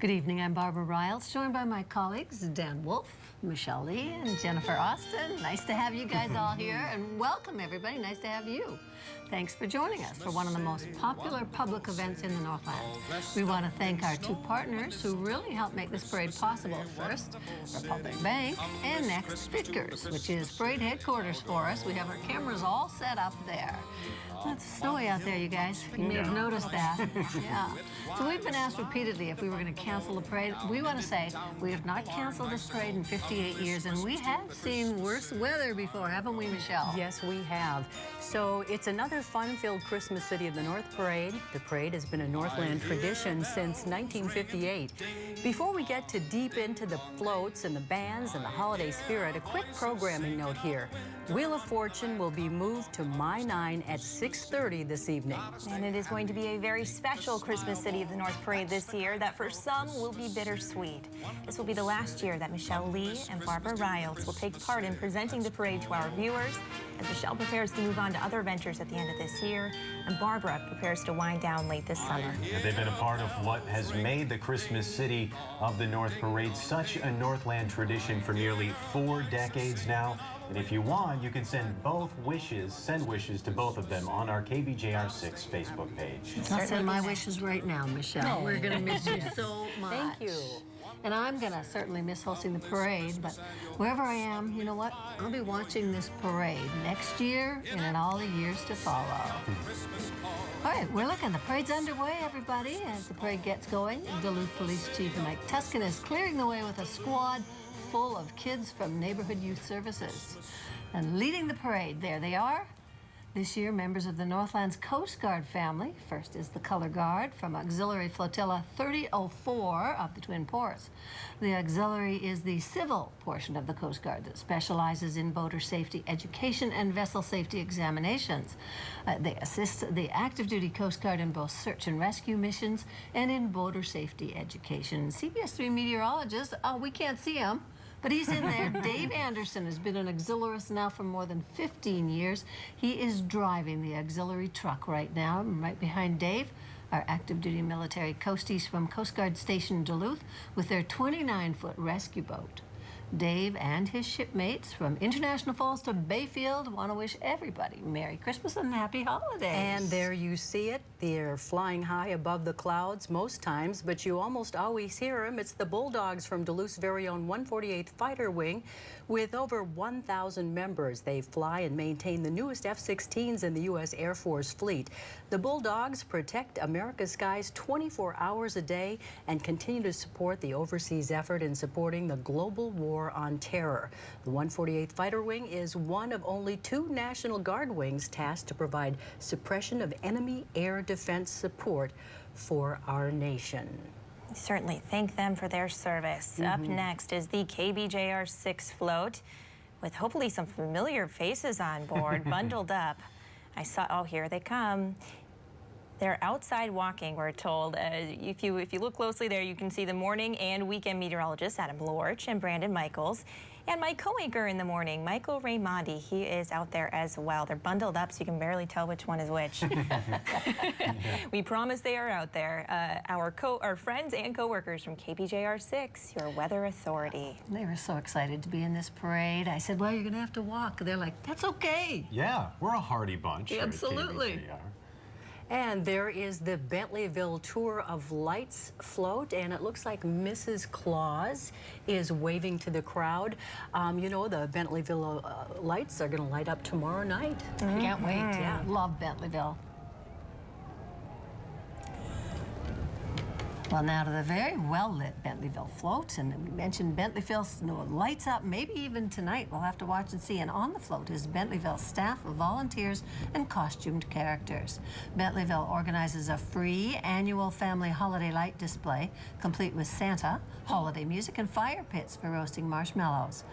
Good evening, I'm Barbara Riles, joined by my colleagues Dan Wolf, Michelle Lee, and Jennifer Austin. Nice to have you guys all here, and welcome everybody, nice to have you. Thanks for joining us for one of the most popular public events in the Northland. We want to thank our two partners who really helped make this parade possible. First, Republic Bank, and next, Fitkers, which is parade headquarters for us. We have our cameras all set up there. Well, it's snowy out there, you guys. You may have noticed that. Yeah. So we've been asked repeatedly if we were going to cancel the parade. We want to say we have not canceled this parade in 58 years, and we have seen worse weather before, haven't we, Michelle? Yes, we have. So it's another fun-filled Christmas City of the North parade. The parade has been a Northland tradition since 1958. Before we get deep into the floats and the bands and the holiday spirit, a quick programming note here. Wheel of Fortune will be moved to My 9 at 6:30 this evening. And it is going to be a very special Christmas City of the North parade this year that for some will be bittersweet. This will be the last year that Michelle Lee and Barbara Riles will take part in presenting the parade to our viewers, as Michelle prepares to move on to other ventures at the end of this year, and Barbara prepares to wind down late this summer. They've been a part of what has made the Christmas City of the North parade such a Northland tradition for nearly 4 decades now. And if you want, you can send wishes to both of them on our KBJR 6 Facebook page. I'll send my wishes right now, Michelle. We're going to miss you so much. Thank you. And I'm going to certainly miss hosting the parade, but wherever I am, you know what? I'll be watching this parade next year and in all the years to follow. All right, we're looking. The parade's underway, everybody. As the parade gets going, Duluth Police Chief Mike Tuscan is clearing the way with a squad full of kids from Neighborhood Youth Services. And leading the parade, there they are. This year, members of the Northland's Coast Guard family. First is the Color Guard from Auxiliary Flotilla 3004 of the Twin Ports. The auxiliary is the civil portion of the Coast Guard that specializes in boater safety education and vessel safety examinations. They assist the active duty Coast Guard in both search and rescue missions and in boater safety education. CBS 3 meteorologist, we can't see him, but he's in there. Dave Anderson has been an auxiliarist now for more than 15 years. He is driving the auxiliary truck right now. And right behind Dave, our active duty military coasties from Coast Guard Station Duluth with their 29-foot rescue boat. Dave and his shipmates from International Falls to Bayfield want to wish everybody Merry Christmas and Happy Holidays. And there you see it. They're flying high above the clouds most times, but you almost always hear them. It's the Bulldogs from Duluth's very own 148th Fighter Wing. With over 1,000 members, they fly and maintain the newest F-16s in the U.S. Air Force fleet. The Bulldogs protect America's skies 24 hours a day and continue to support the overseas effort in supporting the global war on terror. The 148th Fighter Wing is one of only 2 National Guard wings tasked to provide suppression of enemy air defense support for our nation. We certainly thank them for their service. Up next is the KBJR 6 float with hopefully some familiar faces on board, bundled up. I saw, oh, here they come. They're outside walking, we're told. If you look closely there, you can see the morning and weekend meteorologists, Adam Lorch and Brandon Michaels. And my co-anchor in the morning, Michael Raimondi, he is out there as well. They're bundled up, so you can barely tell which one is which. We promise they are out there. Our friends and co-workers from KBJR 6, your weather authority. They were so excited to be in this parade. I said, well, you're going to have to walk. They're like, that's okay. Yeah, we're a hardy bunch. Absolutely. Right at KBJR. And there is the Bentleyville Tour of Lights float, and it looks like Mrs. Claus is waving to the crowd. You know, the Bentleyville lights are going to light up tomorrow night. Can't wait. Yeah. Love Bentleyville. Well, now to the very well-lit Bentleyville float, and we mentioned Bentleyville lights up, maybe even tonight. We'll have to watch and see. And on the float is Bentleyville staff, volunteers, and costumed characters. Bentleyville organizes a free annual family holiday light display, complete with Santa, holiday music, and fire pits for roasting marshmallows.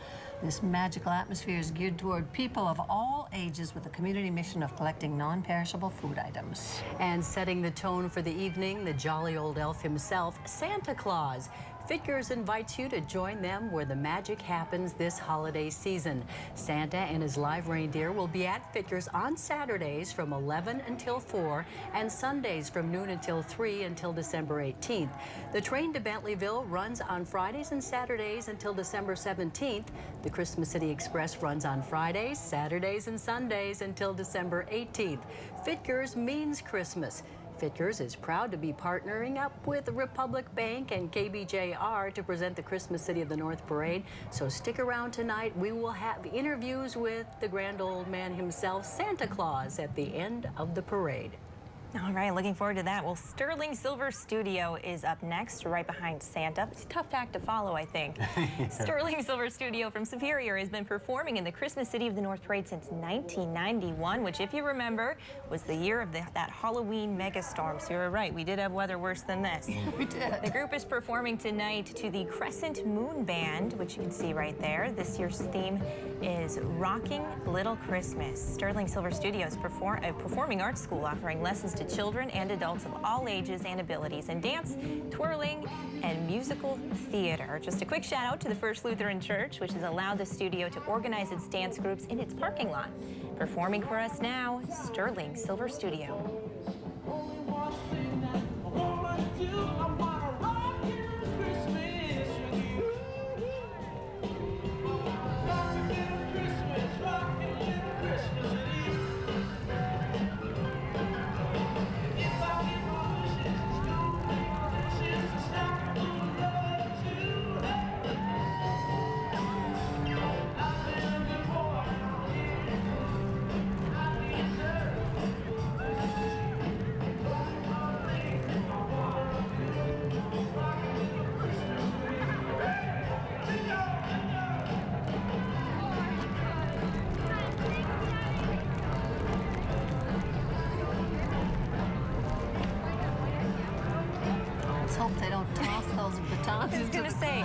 This magical atmosphere is geared toward people of all ages with a community mission of collecting non-perishable food items. And setting the tone for the evening, the jolly old elf himself, Santa Claus. Fitgers invites you to join them where the magic happens this holiday season. Santa and his live reindeer will be at Fitgers on Saturdays from 11 until 4 and Sundays from noon until 3 until December 18th. The train to Bentleyville runs on Fridays and Saturdays until December 17th. The Christmas City Express runs on Fridays, Saturdays, and Sundays until December 18th. Fitgers means Christmas. Fitgers is proud to be partnering up with Republic Bank and KBJR to present the Christmas City of the North Parade. So stick around tonight. We will have interviews with the grand old man himself, Santa Claus, at the end of the parade. All right, looking forward to that. Well, Sterling Silver Studio is up next, right behind Santa. It's a tough act to follow, I think. Yeah. Sterling Silver Studio from Superior has been performing in the Christmas City of the North Parade since 1991, which, if you remember, was the year of that Halloween megastorm. So you're right, we did have weather worse than this. We did. The group is performing tonight to the Crescent Moon Band, which you can see right there. This year's theme is Rocking Little Christmas. Sterling Silver Studio is a performing arts school offering lessons to children and adults of all ages and abilities in dance, twirling, and musical theater. Just a quick shout out to the First Lutheran Church, which has allowed the studio to organize its dance groups in its parking lot. Performing for us now, Sterling Silver Studio. Hope they don't toss those batons. I was going to say,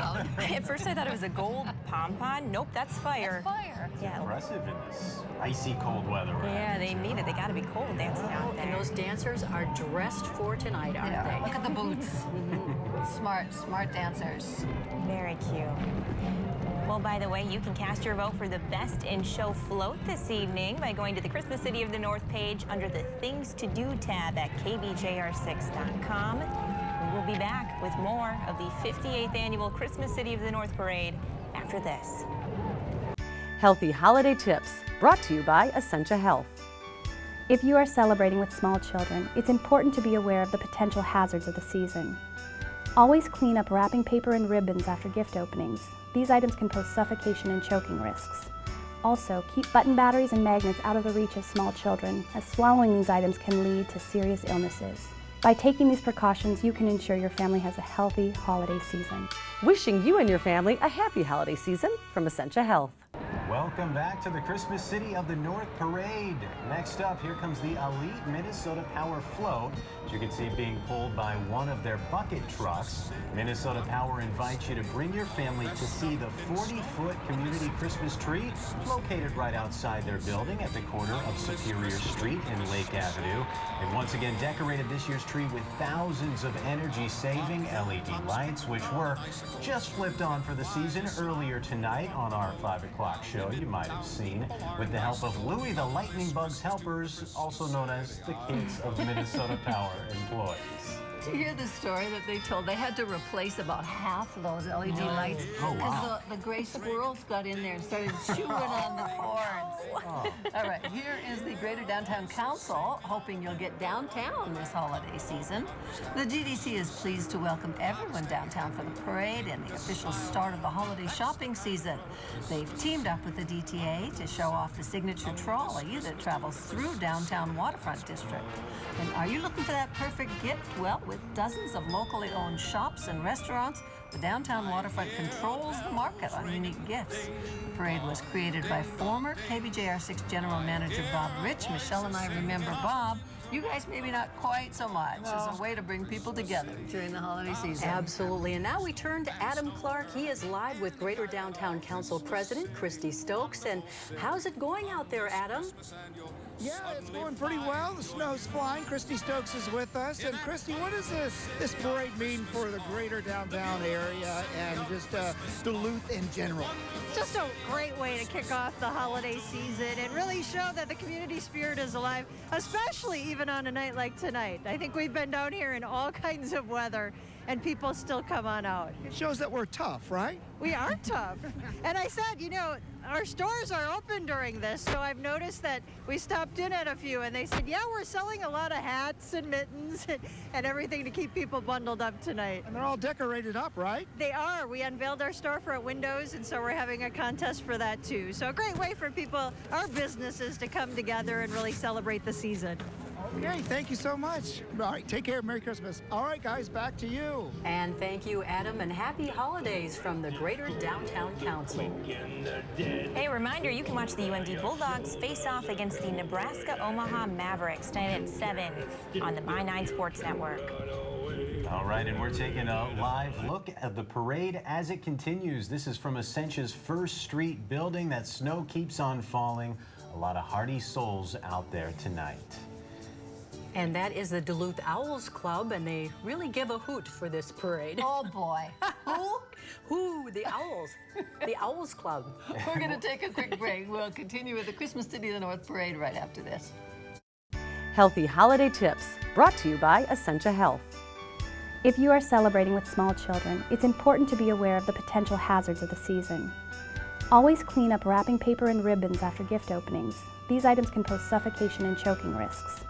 at first I thought it was a gold pom-pom. Nope, that's fire. That's fire. Yeah. Impressive in this icy cold weather. Right? Yeah, they need it. They got to be cold dancing out there. And those dancers are dressed for tonight, aren't Yeah, they? look at the boots. Smart dancers. Very cute. Well, by the way, you can cast your vote for the Best in Show float this evening by going to the Christmas City of the North page under the Things to Do tab at kbjr6.com. We will be back with more of the 58th annual Christmas City of the North Parade after this. Healthy holiday tips brought to you by Essentia Health. If you are celebrating with small children, it's important to be aware of the potential hazards of the season. Always clean up wrapping paper and ribbons after gift openings. These items can pose suffocation and choking risks. Also, keep button batteries and magnets out of the reach of small children, as swallowing these items can lead to serious illnesses. By taking these precautions, you can ensure your family has a healthy holiday season. Wishing you and your family a happy holiday season from Essentia Health. Welcome back to the Christmas City of the North Parade. Next up, here comes the Elite Minnesota Power Float, as you can see being pulled by one of their bucket trucks. Minnesota Power invites you to bring your family to see the 40-foot community Christmas tree located right outside their building at the corner of Superior Street and Lake Avenue. They've once again decorated this year's tree with thousands of energy-saving LED lights, which were just flipped on for the season earlier tonight on our 5 o'clock show. You might have seen, with the help of Louie the Lightning Bug's helpers, also known as the kids of Minnesota Power employees. Did you hear the story that they told? They had to replace about half of those LED lights Oh, because wow. the gray squirrels got in there and started chewing on the cords. All right, here is the Greater Downtown Council, hoping you'll get downtown this holiday season. The GDC is pleased to welcome everyone downtown for the parade and the official start of the holiday shopping season. They've teamed up with the DTA to show off the signature trolley that travels through downtown waterfront district. And are you looking for that perfect gift? Well, with dozens of locally owned shops and restaurants, the downtown waterfront controls the market on unique gifts. The parade was created by former KBJR 6 General Manager Bob Rich. Michelle and I remember Bob. You guys maybe not quite so much, as a way to bring people together during the holiday season. Absolutely. And now we turn to Adam Clark. He is live with Greater Downtown Council President Christy Stokes. And how's it going out there, Adam? Yeah, it's going pretty well. The snow's flying. Christy Stokes is with us. And Christy, what does this parade mean for the greater downtown area and just Duluth in general? It's just a great way to kick off the holiday season and really show that the community spirit is alive, especially even on a night like tonight. I think we've been down here in all kinds of weather and people still come on out. It shows that we're tough, right? We are tough. And I said, you know, our stores are open during this, so I've noticed that we stopped in at a few and they said, yeah, we're selling a lot of hats and mittens and everything to keep people bundled up tonight. And they're all decorated up, right? They are. We unveiled our storefront windows, and so we're having a contest for that too. So a great way for people, our businesses, to come together and really celebrate the season. Okay, thank you so much. All right, take care. Merry Christmas. All right, guys, back to you. And thank you, Adam, and happy holidays from the Greater Downtown Council. Hey, reminder, you can watch the UND Bulldogs face off against the Nebraska Omaha Mavericks tonight at 7 on the My9 Sports Network. All right, and we're taking a live look at the parade as it continues. This is from Essentia's First Street building. That snow keeps on falling. A lot of hardy souls out there tonight. And that is the Duluth Owls Club, and they really give a hoot for this parade. Oh, boy. Who? Who? The Owls. The Owls Club. We're going to take a quick break. We'll continue with the Christmas City of the North Parade right after this. Healthy holiday tips brought to you by Essentia Health. If you are celebrating with small children, it's important to be aware of the potential hazards of the season. Always clean up wrapping paper and ribbons after gift openings. These items can pose suffocation and choking risks.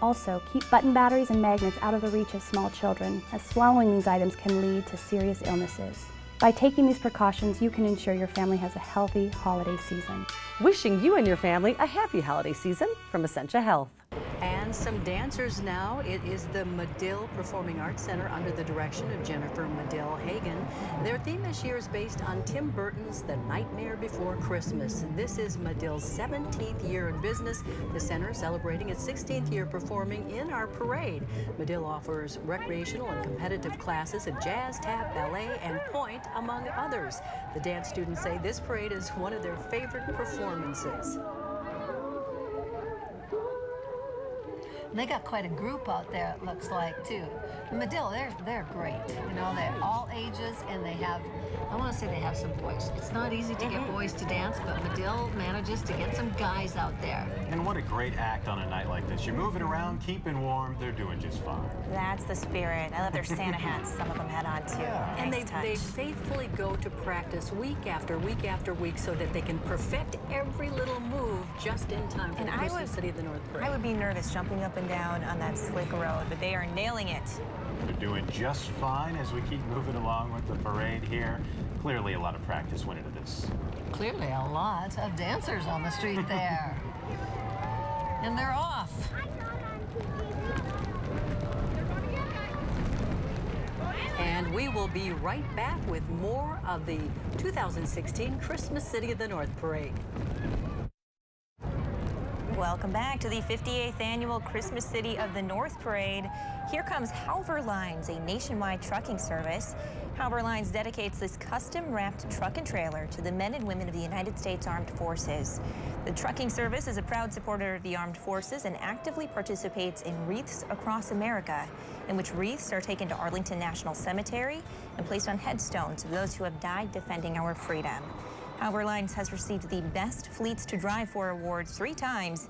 Also, keep button batteries and magnets out of the reach of small children, as swallowing these items can lead to serious illnesses. By taking these precautions, you can ensure your family has a healthy holiday season. Wishing you and your family a happy holiday season from Essentia Health. And some dancers now. It is the Medill Performing Arts Center under the direction of Jennifer Medill Hagen. Their theme this year is based on Tim Burton's The Nightmare Before Christmas. This is Medill's 17th year in business. The center celebrating its 16th year performing in our parade. Medill offers recreational and competitive classes in jazz, tap, ballet, and pointe, among others. The dance students say this parade is one of their favorite performances. They got quite a group out there, it looks like, too. Medill, they're great. You know, they're all ages, and they have, I want to say they have some boys. It's not easy to get boys to dance, but Medill manages to get some guys out there. And what a great act on a night like this. You're moving around, keeping warm. They're doing just fine. That's the spirit. I love their Santa hats some of them had on, too. Yeah. And Nice they faithfully go to practice week after week after week so that they can perfect every little move just in time for the Christmas City of the North Parade. I would be nervous jumping up and down on that slick road, but they are nailing it. They're doing just fine as we keep moving along with the parade here. Clearly a lot of practice went into this. Clearly a lot of dancers on the street there. And they're off. And we will be right back with more of the 2016 Christmas City of the North Parade. Welcome back to the 58th annual Christmas City of the North Parade. Here comes Halver Lines, a nationwide trucking service. Halver Lines dedicates this custom-wrapped truck and trailer to the men and women of the United States Armed Forces. The trucking service is a proud supporter of the Armed Forces and actively participates in Wreaths Across America, in which wreaths are taken to Arlington National Cemetery and placed on headstones of those who have died defending our freedom. Halver Lines has received the Best Fleets to Drive For award 3 times.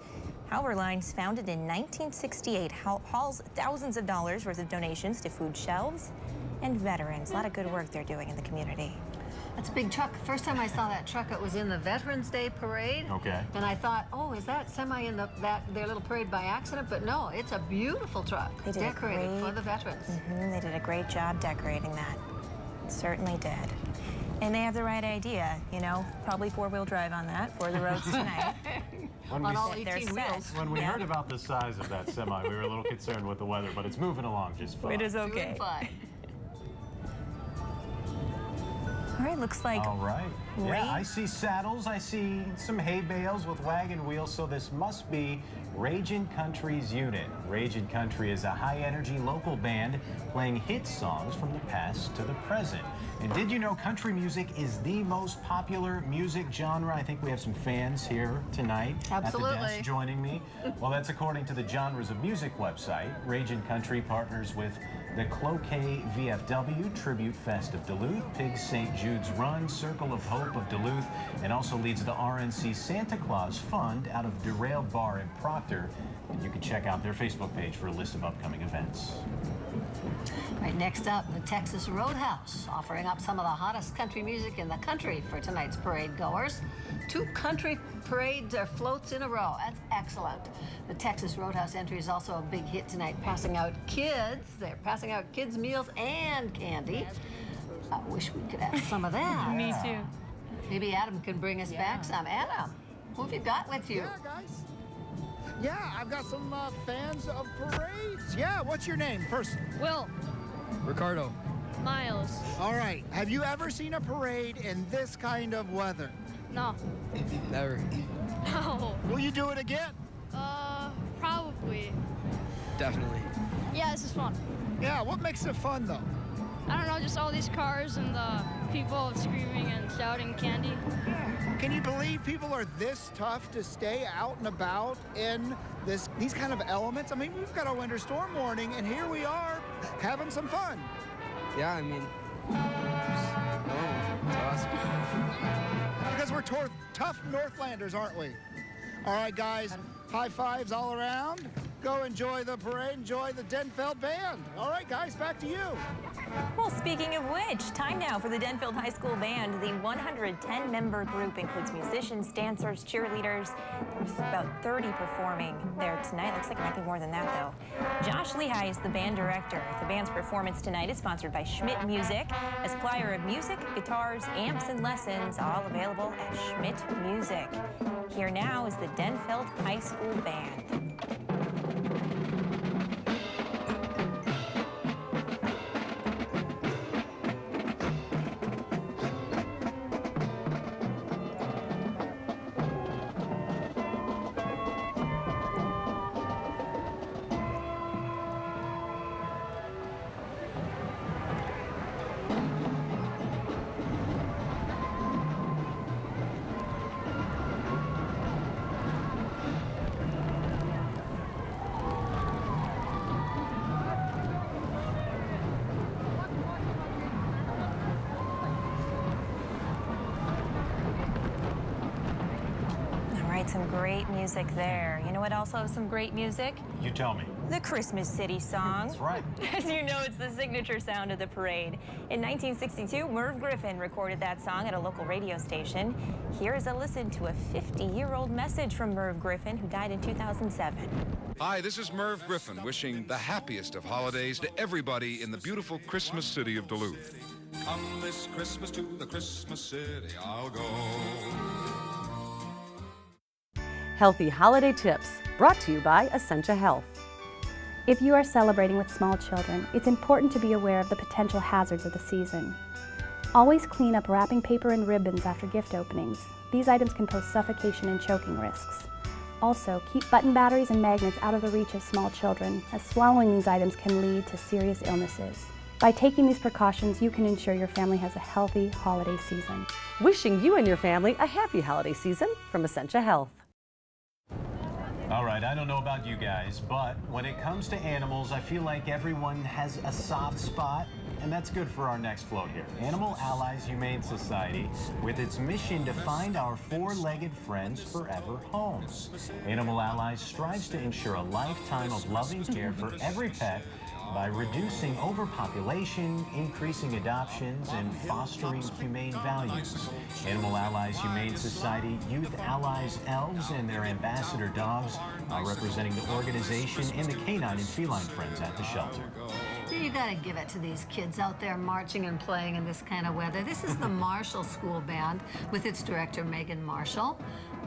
Halver Lines, founded in 1968, hauls thousands of dollars worth of donations to food shelves and veterans. A lot of good work they're doing in the community. That's a big truck. First time I saw that truck, it was in the Veterans Day Parade. Okay. And I thought, oh, is that semi in their little parade by accident? But no, it's a beautiful truck. They did decorated for the veterans. They did a great job decorating that. Certainly did. And they have the right idea, you know, probably 4-wheel drive on that for the roads tonight. On all 18 wheels. When we heard about the size of that semi, we were a little concerned with the weather, but it's moving along just fine. It is okay. Doing fine. All right, looks like All right. Yeah, I see saddles. I see some hay bales with wagon wheels, so this must be Ragin' Country's unit. Ragin' Country is a high-energy local band playing hit songs from the past to the present. And did you know country music is the most popular music genre? I think we have some fans here tonight Absolutely. at the desk joining me. Well, that's according to the Genres of Music website. Ragin' Country partners with the Cloquet VFW, Tribute Fest of Duluth, Pig St. Jude's Run, Circle of Hope of Duluth, and also leads the RNC Santa Claus Fund out of Derailed Bar in Proctor. And you can check out their Facebook page for a list of upcoming events. Right, next up, the Texas Roadhouse, offering up some of the hottest country music in the country for tonight's parade goers. 2 country parades or floats in a row. That's excellent. The Texas Roadhouse entry is also a big hit tonight, passing out kids. They're passing out kids' meals and candy. I wish we could have some of that. Me too. Maybe Adam can bring us back some. Adam, who have you got with you? Yeah, guys. Yeah, I've got some fans of parades. Yeah, what's your name first? Will. Ricardo. Miles. All right. Have you ever seen a parade in this kind of weather? No. Never. No. Will you do it again? Probably. Definitely. Yeah, this is fun. Yeah, what makes it fun though? I don't know, just all these cars and the people screaming and shouting candy. Can you believe people are this tough to stay out and about in these kind of elements? I mean, we've got a winter storm warning, and here we are having some fun. Yeah, I mean, it's awesome. Because we're tough Northlanders, aren't we? All right, guys, high fives all around. Go enjoy the parade, enjoy the Denfeld Band. All right, guys, back to you. Well, speaking of which, time now for the Denfeld High School Band. The 110-member group includes musicians, dancers, cheerleaders. There's about 30 performing there tonight. Looks like it might be more than that, though. Josh Lehigh is the band director. The band's performance tonight is sponsored by Schmidt Music, a supplier of music, guitars, amps, and lessons, all available at Schmidt Music. Here now is the Denfeld High School Band. Some great music there. You know what also has some great music? You tell me. The Christmas City song. That's right. As you know, it's the signature sound of the parade. In 1962, Merv Griffin recorded that song at a local radio station. Here is a listen to a 50-year-old message from Merv Griffin, who died in 2007. Hi, this is Merv Griffin wishing the happiest of holidays to everybody in the beautiful Christmas city of Duluth. Come this Christmas to the Christmas city I'll go. Healthy holiday tips brought to you by Essentia Health. If you are celebrating with small children, it's important to be aware of the potential hazards of the season. Always clean up wrapping paper and ribbons after gift openings. These items can pose suffocation and choking risks. Also, keep button batteries and magnets out of the reach of small children, as swallowing these items can lead to serious illnesses. By taking these precautions, you can ensure your family has a healthy holiday season. Wishing you and your family a happy holiday season from Essentia Health. All right, I don't know about you guys, but when it comes to animals, I feel like everyone has a soft spot, and that's good for our next float here. Animal Allies Humane Society, with its mission to find our four-legged friends forever home. Animal Allies strives to ensure a lifetime of loving care for every pet by reducing overpopulation, increasing adoptions, and fostering humane values. Animal Allies Humane Society Youth Allies Elves and their ambassador dogs are representing the organization and the canine and feline friends at the shelter. You gotta give it to these kids out there marching and playing in this kind of weather. This is the Marshall School Band with its director, Megan Marshall.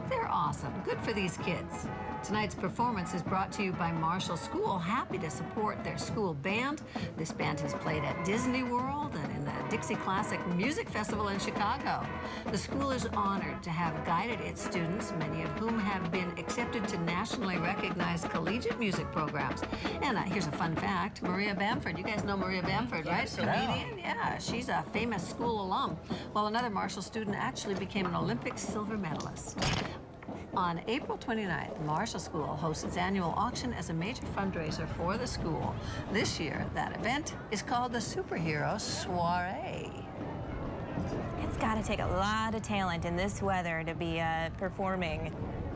They're awesome. Good for these kids. Tonight's performance is brought to you by Marshall School, happy to support their school band. This band has played at Disney World and in the Dixie Classic Music Festival in Chicago. The school is honored to have guided its students, many of whom have been accepted to nationally recognized collegiate music programs. And here's a fun fact, Maria Bamford. You guys know Maria Bamford, right? Absolutely. Comedian? Yeah, she's a famous school alum, while another Marshall student actually became an Olympic silver medalist. On April 29th, Marshall School hosts its annual auction as a major fundraiser for the school. This year, that event is called the Superhero Soiree. It's got to take a lot of talent in this weather to be performing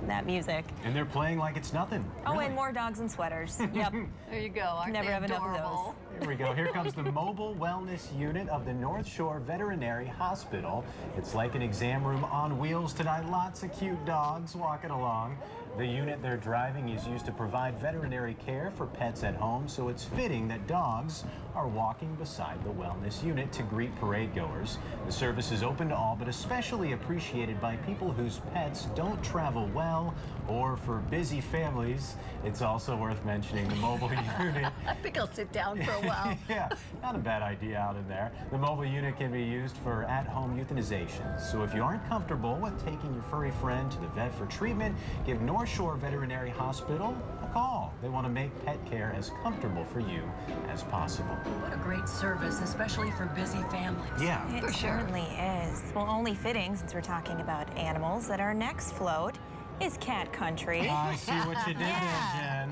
that music. And they're playing like it's nothing. Oh, really. and more dogs and sweaters. Yep. There you go. Aren't Never they have enough of adorable? Here we go. Here comes the mobile wellness unit of the North Shore Veterinary Hospital. It's like an exam room on wheels tonight. Lots of cute dogs walking along. The unit they're driving is used to provide veterinary care for pets at home, so it's fitting that dogs are walking beside the wellness unit to greet parade goers. The service is open to all, but especially appreciated by people whose pets don't travel well, or for busy families. It's also worth mentioning the mobile unit. I think I'll sit down for a while. Yeah, not a bad idea out in there. The mobile unit can be used for at-home euthanization. So if you aren't comfortable with taking your furry friend to the vet for treatment, give North Shore Veterinary Hospital a call. They want to make pet care as comfortable for you as possible. What a great service, especially for busy families. Yeah, It certainly is. Well, only fitting, since we're talking about animals, that our next float is Cat Country. I see what you did there, Jen.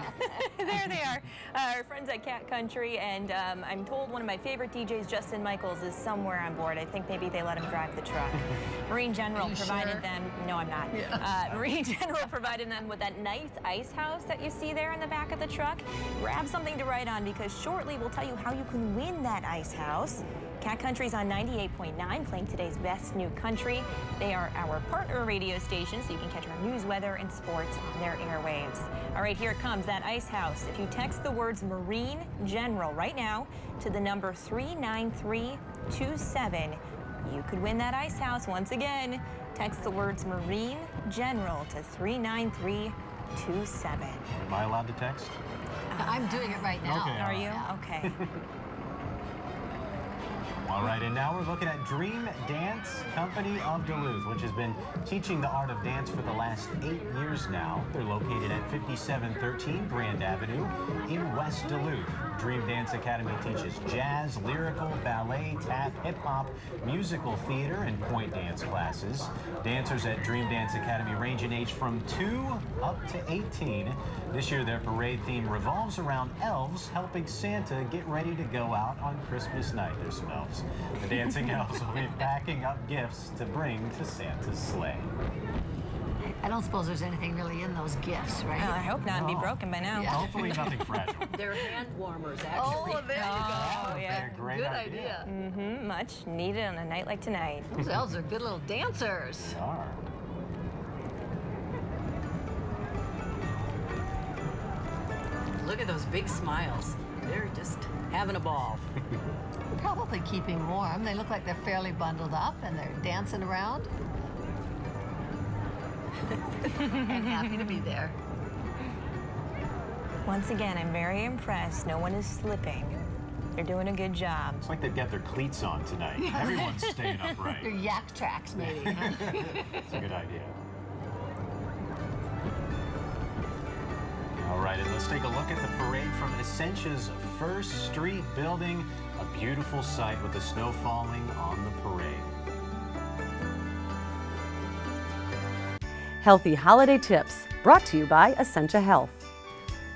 There they are, our friends at Cat Country, and I'm told one of my favorite DJs, Justin Michaels, is somewhere on board. I think maybe they let him drive the truck. Marine General provided them. No, I'm not. Yeah. Marine General provided them with that nice ice house that you see there in the back of the truck. Grab something to write on, because shortly we'll tell you how you can win that ice house. Cat Country's on 98.9, playing today's best new country. They are our partner radio station, so you can catch our news, weather, and sports on their airwaves. All right, here it comes, that ice house. If you text the words Marine General right now to the number 39327, you could win that ice house. Once again, text the words Marine General to 39327. Am I allowed to text? I'm doing it right now. Okay, Are you? Okay. All right, and now we're looking at Dream Dance Company of Duluth, which has been teaching the art of dance for the last 8 years now. They're located at 5713 Grand Avenue in West Duluth. Dream Dance Academy teaches jazz, lyrical, ballet, tap, hip-hop, musical theater, and point dance classes. Dancers at Dream Dance Academy range in age from 2 up to 18. This year, their parade theme revolves around elves helping Santa get ready to go out on Christmas night. There's some elves. The dancing elves will be packing up gifts to bring to Santa's sleigh. I don't suppose there's anything really in those gifts, right? I hope not. Be broken by now. Yeah. Hopefully nothing fragile. They're hand warmers, actually. Oh, there you go. Oh, yeah. Great Good idea. idea. Much needed on a night like tonight. Those elves are good little dancers. They are. Look at those big smiles. They're just having a ball. Probably keeping warm. They look like they're fairly bundled up and they're dancing around. And happy to be there. Once again, I'm very impressed. No one is slipping. They're doing a good job. It's like they've got their cleats on tonight. Everyone's staying They're upright. yak tracks, maybe. It's a good idea. All right, and let's take a look at the parade from Essentia's First Street building. A beautiful sight with the snow falling on the parade. Healthy holiday tips brought to you by Essentia Health.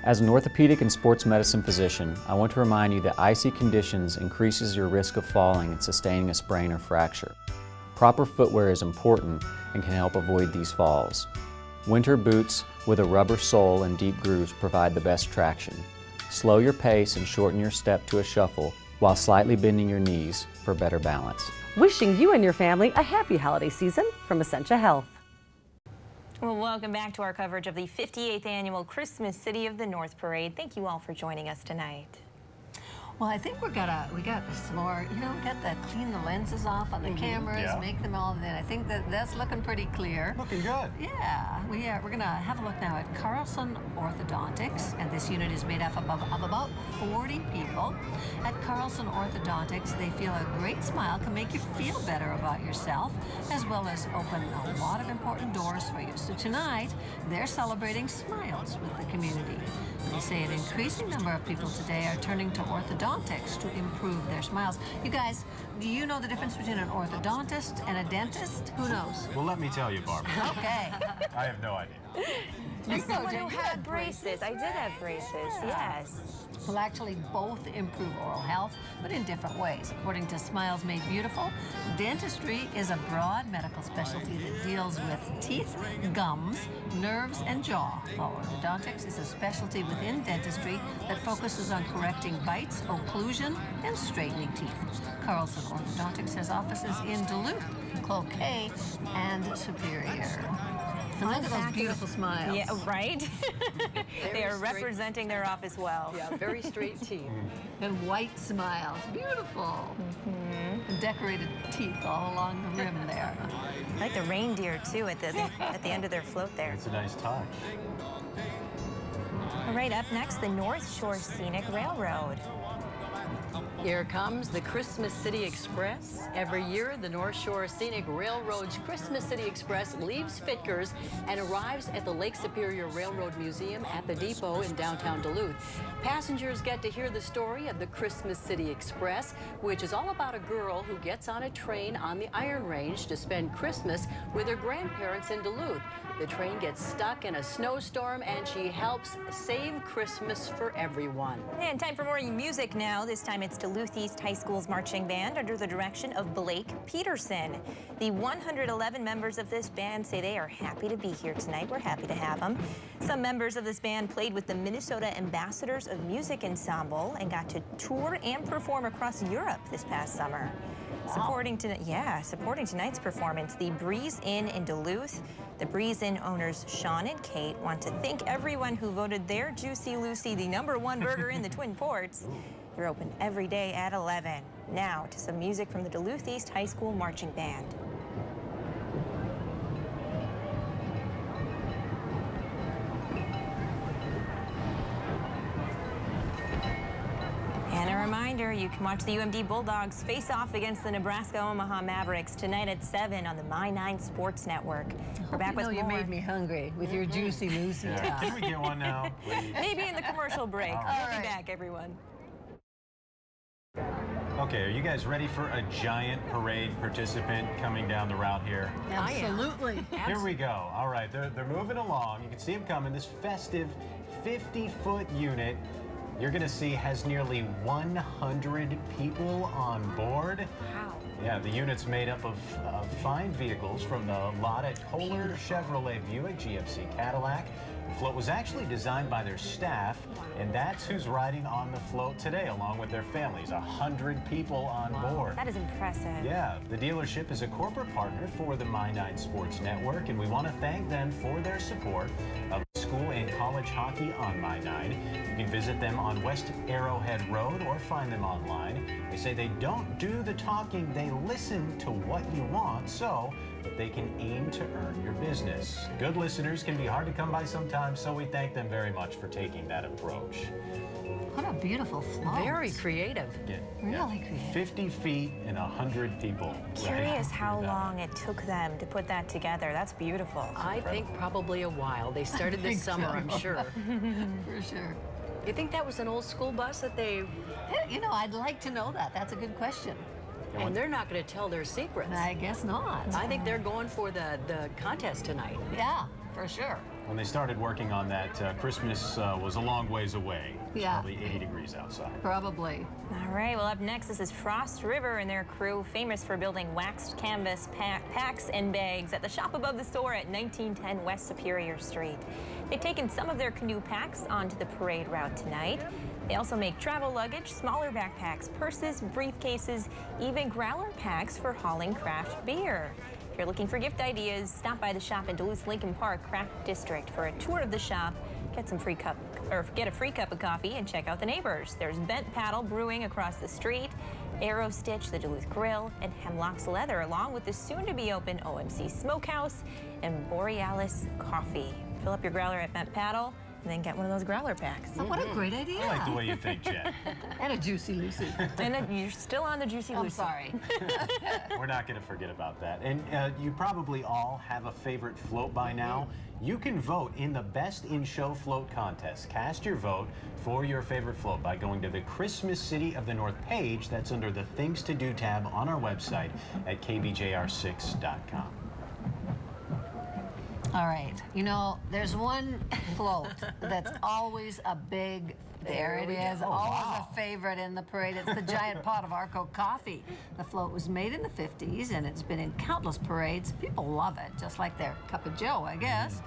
As an orthopedic and sports medicine physician, I want to remind you that icy conditions increases your risk of falling and sustaining a sprain or fracture. Proper footwear is important and can help avoid these falls. Winter boots with a rubber sole and deep grooves provide the best traction. Slow your pace and shorten your step to a shuffle while slightly bending your knees for better balance. Wishing you and your family a happy holiday season from Essentia Health. Well, welcome back to our coverage of the 58th Annual Christmas City of the North Parade. Thank you all for joining us tonight. Well, I think we got some more, we got to clean the lenses off on the cameras, make them all, and I think that's looking pretty clear. Looking good. Yeah, we're going to have a look now at Carlson Orthodontics, and this unit is made up of about 40 people. At Carlson Orthodontics, they feel a great smile can make you feel better about yourself, as well as open a lot of important doors for you. So tonight, they're celebrating smiles with the community. They say an increasing number of people today are turning to orthodontics to improve their smiles. You guys, do you know the difference between an orthodontist and a dentist? Who knows? Well, let me tell you, Barbara. Okay. I have no idea. As someone who had braces, I did have braces, yes. Well, actually, both improve oral health, but in different ways. According to Smiles Made Beautiful, dentistry is a broad medical specialty that deals with teeth, gums, nerves, and jaw, while orthodontics is a specialty within dentistry that focuses on correcting bites, occlusion, and straightening teeth. Carlson Orthodontics has offices in Duluth, Cloquet, and Superior. And look at those beautiful smiles. Yeah, right? They are representing their office well. Yeah, very straight teeth. And white smiles. Beautiful. And decorated teeth all along the rim there. I like the reindeer, too, at the end of their float there. It's a nice touch. All right, up next, the North Shore Scenic Railroad. Here comes the Christmas City Express. Every year, the North Shore Scenic Railroad's Christmas City Express leaves Fitkers and arrives at the Lake Superior Railroad Museum at the depot in downtown Duluth. Passengers get to hear the story of the Christmas City Express, which is all about a girl who gets on a train on the Iron Range to spend Christmas with her grandparents in Duluth. The train gets stuck in a snowstorm and she helps save Christmas for everyone. And time for more music now. This time it's Duluth East High School's marching band under the direction of Blake Peterson. The 111 members of this band say they are happy to be here tonight. We're happy to have them. Some members of this band played with the Minnesota Ambassadors of Music Ensemble and got to tour and perform across Europe this past summer. Wow. Supporting tonight's performance, the Breeze Inn in Duluth. The Breeze Inn owners Sean and Kate want to thank everyone who voted their Juicy Lucy the #1 burger in the Twin Ports. They're open every day at 11. Now to some music from the Duluth East High School Marching Band. And a reminder, you can watch the UMD Bulldogs face off against the Nebraska Omaha Mavericks tonight at 7 on the My9 Sports Network. We're back with more. You made me hungry with your Juicy Lucy. Yeah. Can we get one now, please? Maybe in the commercial break. We'll be back, everyone. Okay, are you guys ready for a giant parade participant coming down the route here? Absolutely. Here we go. All right, they're moving along. You can see them coming. This festive 50-foot unit you're going to see has nearly 100 people on board. Wow. Yeah, the unit's made up of fine vehicles from the lot at Kohler, Chevrolet, Buick, GMC, Cadillac. The float was actually designed by their staff, and that's who's riding on the float today, along with their families. 100 people on board. That is impressive. Yeah, the dealership is a corporate partner for the My9 Sports Network, and we want to thank them for their support of school and college hockey on My9. You can visit them on West Arrowhead Road or find them online. They say they don't do the talking, they listen to what you want, so that they can aim to earn your business. Good listeners can be hard to come by sometimes, so we thank them very much for taking that approach. What a beautiful float. Very creative. Yeah, really creative. 50 feet and 100 people. Curious how long it took them to put that together. That's beautiful. I think probably a while. They started this summer, I'm sure. For sure. You think that was an old school bus that they... You know, I'd like to know that. That's a good question. And they're not going to tell their secrets. I guess not. I think they're going for the contest tonight. Yeah, for sure. When they started working on that, Christmas was a long ways away. It's yeah. Probably 80 degrees outside. Probably. All right, well, up next, this is Frost River and their crew, famous for building waxed canvas packs and bags at the shop above the store at 1910 West Superior Street. They've taken some of their canoe packs onto the parade route tonight. They also make travel luggage, smaller backpacks, purses, briefcases, even growler packs for hauling craft beer. If you're looking for gift ideas, stop by the shop in Duluth Lincoln Park Craft District for a tour of the shop. Get some free get a free cup of coffee and check out the neighbors. There's Bent Paddle Brewing across the street, Arrow Stitch, the Duluth Grill, and Hemlock's Leather, along with the soon-to-be-open OMC Smokehouse and Borealis Coffee. Fill up your growler at Bent Paddle, and then get one of those growler packs. Oh, what a great idea. I like the way you think, Jen. And a Juicy Lucy. And you're still on the Juicy Lucy. I'm sorry. We're not going to forget about that. And you probably all have a favorite float by now. You can vote in the Best in Show Float contest. Cast your vote for your favorite float by going to the Christmas City of the North page. That's under the Things to Do tab on our website at kbjr6.com. All right. You know, there's one float that's always a big, there it is, always a favorite in the parade. It's the giant pot of Arco coffee. The float was made in the 50s, and it's been in countless parades. People love it, just like their cup of joe, I guess.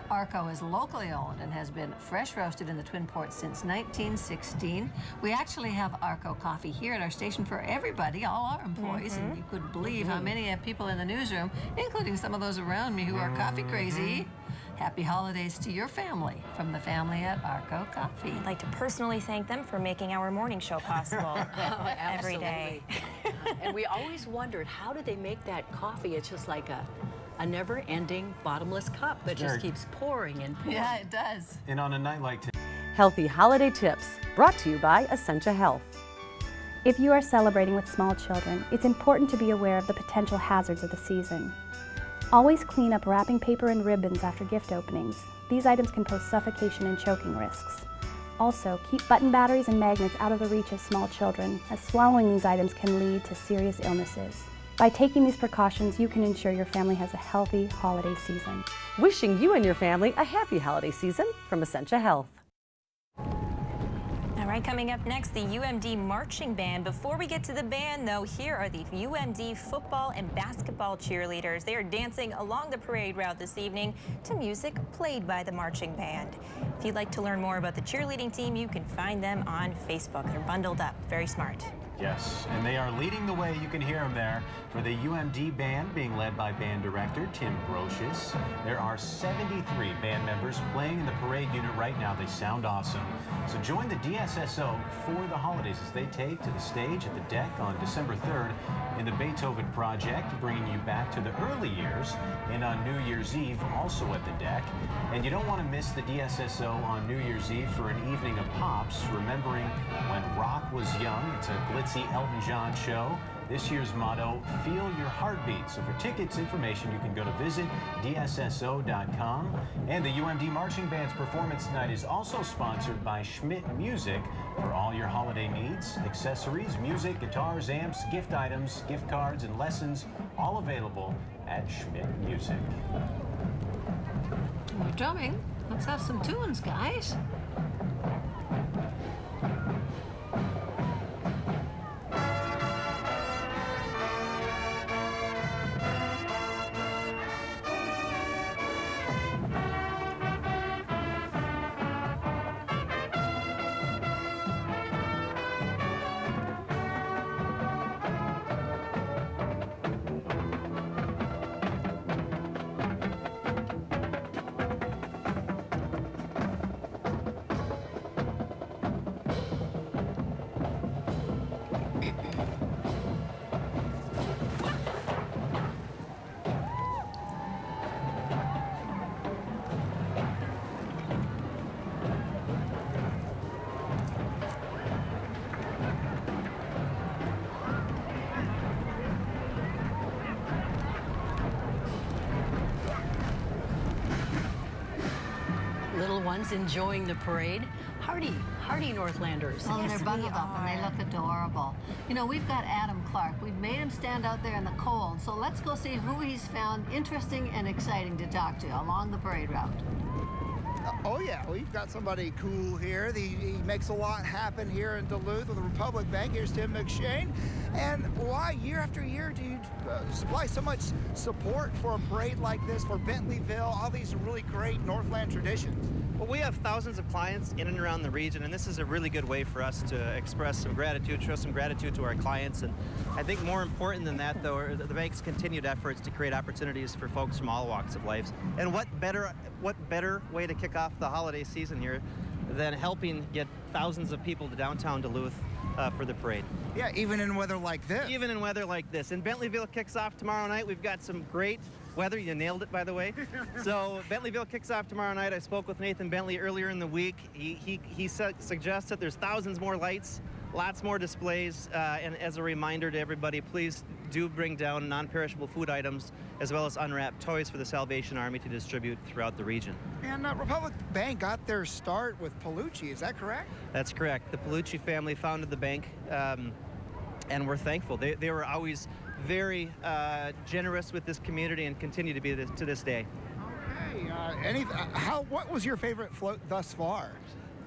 Arco is locally owned and has been fresh roasted in the Twin Ports since 1916. We actually have Arco coffee here at our station for everybody, all our employees, and you couldn't believe how many people in the newsroom, including some of those around me who are coffee crazy. Happy holidays to your family from the family at Arco Coffee. I'd like to personally thank them for making our morning show possible every day. And we always wondered, how do they make that coffee? It's just like a never-ending bottomless cup that just keeps pouring and pouring. Yeah, it does. And on a night like today, Healthy holiday tips brought to you by Essentia Health. If you are celebrating with small children, it's important to be aware of the potential hazards of the season. Always clean up wrapping paper and ribbons after gift openings. These items can pose suffocation and choking risks. Also, keep button batteries and magnets out of the reach of small children, as swallowing these items can lead to serious illnesses. By taking these precautions, you can ensure your family has a healthy holiday season. Wishing you and your family a happy holiday season from Essentia Health. All right, coming up next, the UMD Marching Band. Before we get to the band, though, here are the UMD football and basketball cheerleaders. They are dancing along the parade route this evening to music played by the marching band. If you'd like to learn more about the cheerleading team, you can find them on Facebook. They're bundled up, very smart. yes, and they are leading the way. You can hear them there for the UMD band being led by band director Tim Brocious. There are 73 band members playing in the parade unit right now. They sound awesome. So join the DSSO for the holidays as they take to the stage at the deck on December 3rd in the Beethoven Project, bringing you back to the early years, and on New Year's Eve also at the deck. And you don't want to miss the DSSO on New Year's Eve for an evening of pops, remembering when rock was young. It's a glitzy Elton John show. This year's motto, feel your heartbeat. So for tickets, information, you can go to visit DSSO.com. And the UMD Marching Band's performance tonight is also sponsored by Schmidt Music for all your holiday needs, accessories, music, guitars, amps, gift items, gift cards, and lessons, all available at Schmidt Music. We're drumming. Let's have some tunes, guys. Little ones enjoying the parade. Hardy Northlanders. Oh, they're bundled up and they look adorable. You know, we've got Adam Clark. We've made him stand out there in the cold, so let's go see who he's found interesting and exciting to talk to along the parade route. Oh yeah, we've got somebody cool here. He makes a lot happen here in Duluth with the Republic Bank. Here's Tim McShane. And why, year after year, do you supply so much support for a parade like this, for Bentleyville, all these really great Northland traditions? Well, we have thousands of clients in and around the region, and this is a really good way for us to express some gratitude, show some gratitude to our clients. And I think more important than that, though, are the bank's continued efforts to create opportunities for folks from all walks of life. And what better way to kick off the holiday season here than helping get thousands of people to downtown Duluth for the parade. Yeah, even in weather like this. Even in weather like this. And Bentleyville kicks off tomorrow night. We've got some great weather. You nailed it, by the way. So Bentleyville kicks off tomorrow night. I spoke with Nathan Bentley earlier in the week. He suggests that there's thousands more lights, lots more displays, and as a reminder to everybody, please do bring down non-perishable food items as well as unwrapped toys for the Salvation Army to distribute throughout the region. And Republic Bank got their start with Palucci, is that correct? That's correct. The Palucci family founded the bank, and we're thankful. They were always very generous with this community and continue to be to this day. Okay, what was your favorite float thus far?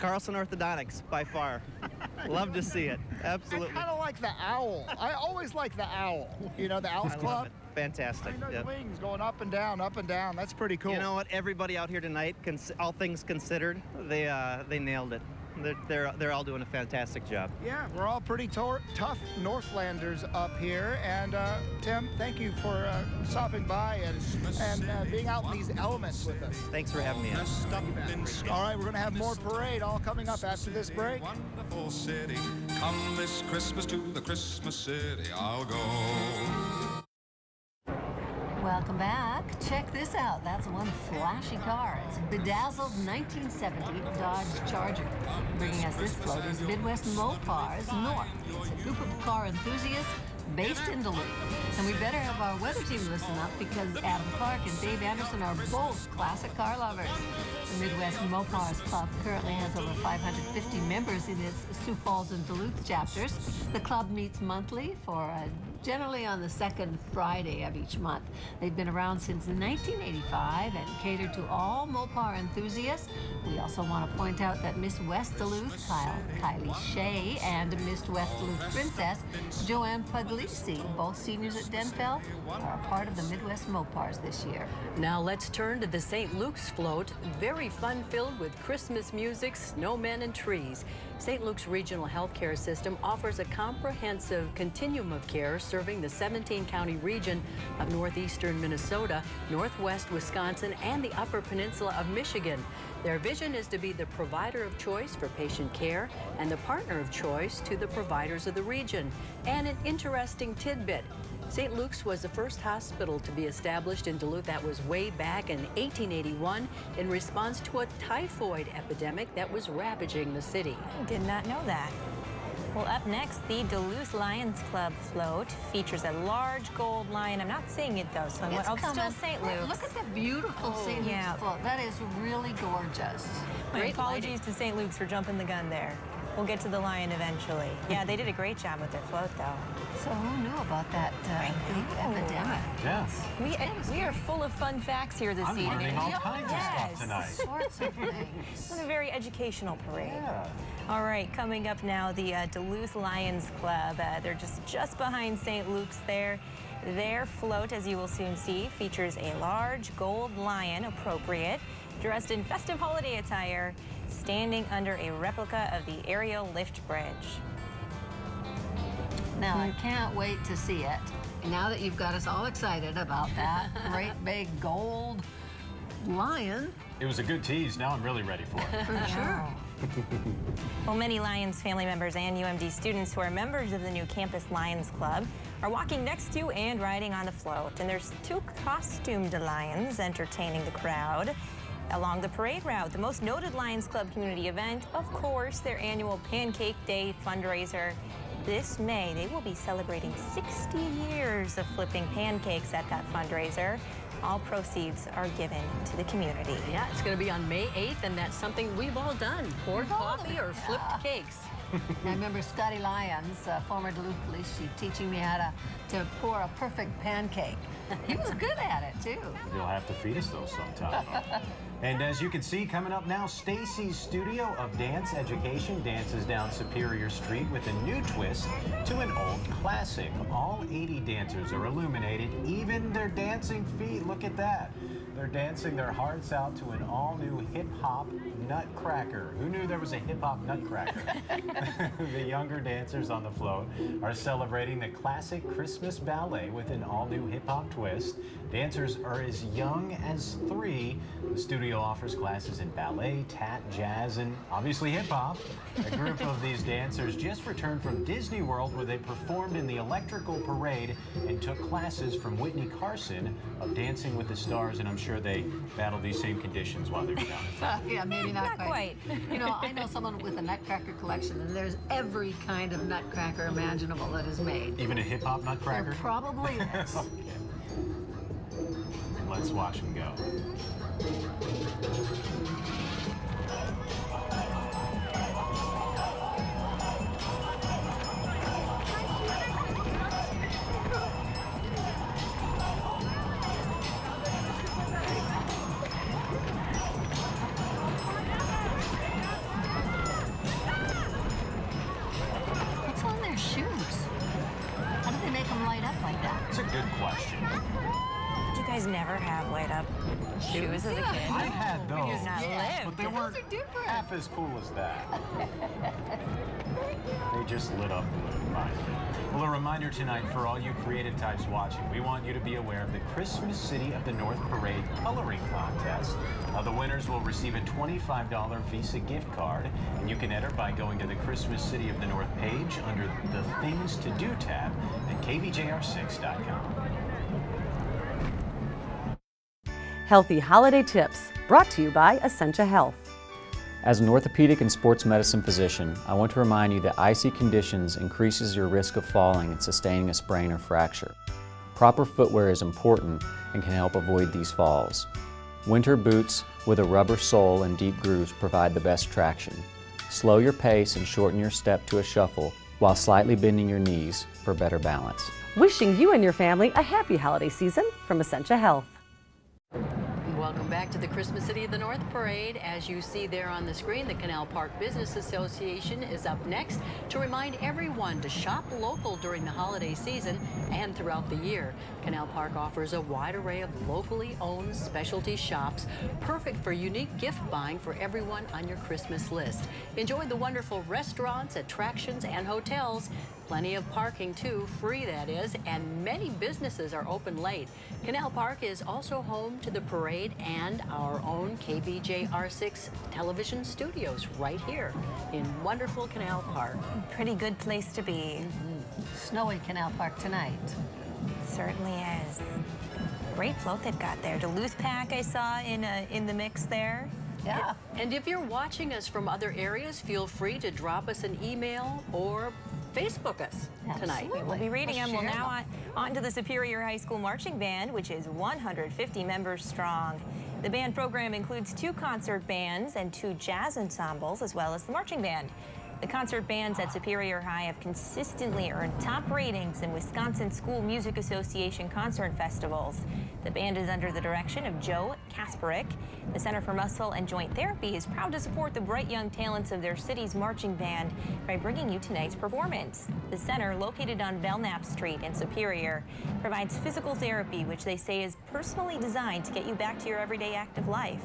Carlson Orthodontics, by far. Love to see it. Absolutely. I kind of like the owl. I always like the owl. You know, the Owls I Club. love it. Fantastic. Those Yep. wings going up and down, up and down. That's pretty cool. You know what? Everybody out here tonight, all things considered, they nailed it. They're all doing a fantastic job. Yeah, we're all pretty tough Northlanders up here. And Tim, thank you for stopping by and being out in these elements with us. Thanks for having me in. All right, we're going to have more parade all coming up after this break. Wonderful city. Come this Christmas to the Christmas city. I'll go. Welcome back. Check this out. That's one flashy car. It's a bedazzled 1970 Dodge Charger. Bringing us this float is Midwest Mopars North. It's a group of car enthusiasts based in Duluth. And we better have our weather team listen up because Adam Clark and Dave Anderson are both classic car lovers. The Midwest Mopars Club currently has over 550 members in its Sioux Falls and Duluth chapters. The club meets monthly for generally on the second Friday of each month. They've been around since 1985 and cater to all Mopar enthusiasts. We also want to point out that Miss West Duluth, Kylie Shea, and Miss West Duluth Princess, Joanne Puglisi, both seniors at Denfeld, are a part of the Midwest Mopars this year. Now let's turn to the St. Luke's float. Very fun-filled with Christmas music, snowmen, and trees. St. Luke's Regional Healthcare System offers a comprehensive continuum of care serving the 17-county region of northeastern Minnesota, northwest Wisconsin, and the Upper Peninsula of Michigan. Their vision is to be the provider of choice for patient care and the partner of choice to the providers of the region. And an interesting tidbit. St. Luke's was the first hospital to be established in Duluth. That was way back in 1881 in response to a typhoid epidemic that was ravaging the city. I did not know that. Well, up next, the Duluth Lions Club float features a large gold lion. I'm not seeing it, though, so It's still coming. St. Luke's. Look at the beautiful St. Luke's float. That is really gorgeous. My Great apologies to St. Luke's for jumping the gun there. We'll get to the lion eventually. Yeah, they did a great job with their float, though. So who knew about that big epidemic? Yeah. We are full of fun facts here this evening. Learning all kinds of stuff tonight. Sorts of things. It's a very educational parade. Yeah. All right, coming up now, the Duluth Lions Club. They're just behind St. Luke's there. Their float, as you will soon see, features a large gold lion, appropriate, dressed in festive holiday attire, standing under a replica of the aerial lift bridge. Now, I can't wait to see it. Now that you've got us all excited about that great big gold lion. It was a good tease. Now I'm really ready for it. For sure. Well, many Lions family members and UMD students who are members of the new Campus Lions Club are walking next to and riding on the float. And there's two costumed lions entertaining the crowd along the parade route. The most noted Lions Club community event, of course, their annual Pancake Day fundraiser. This May, they will be celebrating 60 years of flipping pancakes at that fundraiser. All proceeds are given to the community. Yeah, it's going to be on May 8th, and that's something we've all done. Poured coffee or flipped cakes. I remember Scotty Lyons, former Duluth police chief, teaching me how to pour a perfect pancake. He was good at it, too. You'll have to feed us those sometime. And as you can see, coming up now, Stacy's Studio of Dance Education dances down Superior Street with a new twist to an old classic. All 80 dancers are illuminated, even their dancing feet. Look at that. They're dancing their hearts out to an all-new hip-hop nutcracker. Who knew there was a hip-hop nutcracker? The younger dancers on the float are celebrating the classic Christmas ballet with an all-new hip-hop twist. Dancers are as young as 3. The studio offers classes in ballet, tap, jazz, and obviously hip-hop. A group of these dancers just returned from Disney World, where they performed in the Electrical Parade and took classes from Whitney Carson of Dancing with the Stars, and I'm sure they battled these same conditions while they were down. Yeah, maybe not quite. quite. You know, I know someone with a nutcracker collection, and there's every kind of nutcracker imaginable that is made. Even a hip-hop nutcracker? There probably is. Okay. Let's watch them go. What's on their shoes? How do they make them light up like that? It's a good question. Did you guys never have light up shoes as a kid? I had those, You've not lived. but they weren't half as cool as that. They just lit up and lit by. Well, a reminder tonight for all you creative types watching, we want you to be aware of the Christmas City of the North Parade coloring contest. The winners will receive a $25 Visa gift card, and you can enter by going to the Christmas City of the North page under the Things to Do tab at KBJR6.com. Healthy holiday tips brought to you by Essentia Health. As an orthopedic and sports medicine physician, I want to remind you that icy conditions increases your risk of falling and sustaining a sprain or fracture. Proper footwear is important and can help avoid these falls. Winter boots with a rubber sole and deep grooves provide the best traction. Slow your pace and shorten your step to a shuffle while slightly bending your knees for better balance. Wishing you and your family a happy holiday season from Essentia Health. Welcome back to the Christmas City of the North Parade. As you see there on the screen, the Canal Park Business Association is up next to remind everyone to shop local during the holiday season and throughout the year. Canal Park offers a wide array of locally owned specialty shops, perfect for unique gift buying for everyone on your Christmas list. Enjoy the wonderful restaurants, attractions, and hotels. Plenty of parking too, free that is, and many businesses are open late. Canal Park is also home to the parade and our own KBJR6 television studios right here in wonderful Canal Park. Pretty good place to be. Snowy Canal Park tonight. Certainly is. Great float they've got there. Duluth Pack I saw in the mix there. Yeah. And if you're watching us from other areas, feel free to drop us an email or Facebook us tonight. Absolutely. We'll be reading them. Well, now on to the Superior High School Marching Band, which is 150 members strong. The band program includes 2 concert bands and 2 jazz ensembles, as well as the marching band. The concert bands at Superior High have consistently earned top ratings in Wisconsin School Music Association concert festivals. The band is under the direction of Joe Kasperick. The Center for Muscle and Joint Therapy is proud to support the bright young talents of their city's marching band by bringing you tonight's performance. The center, located on Belknap Street in Superior, provides physical therapy, which they say is personally designed to get you back to your everyday active life.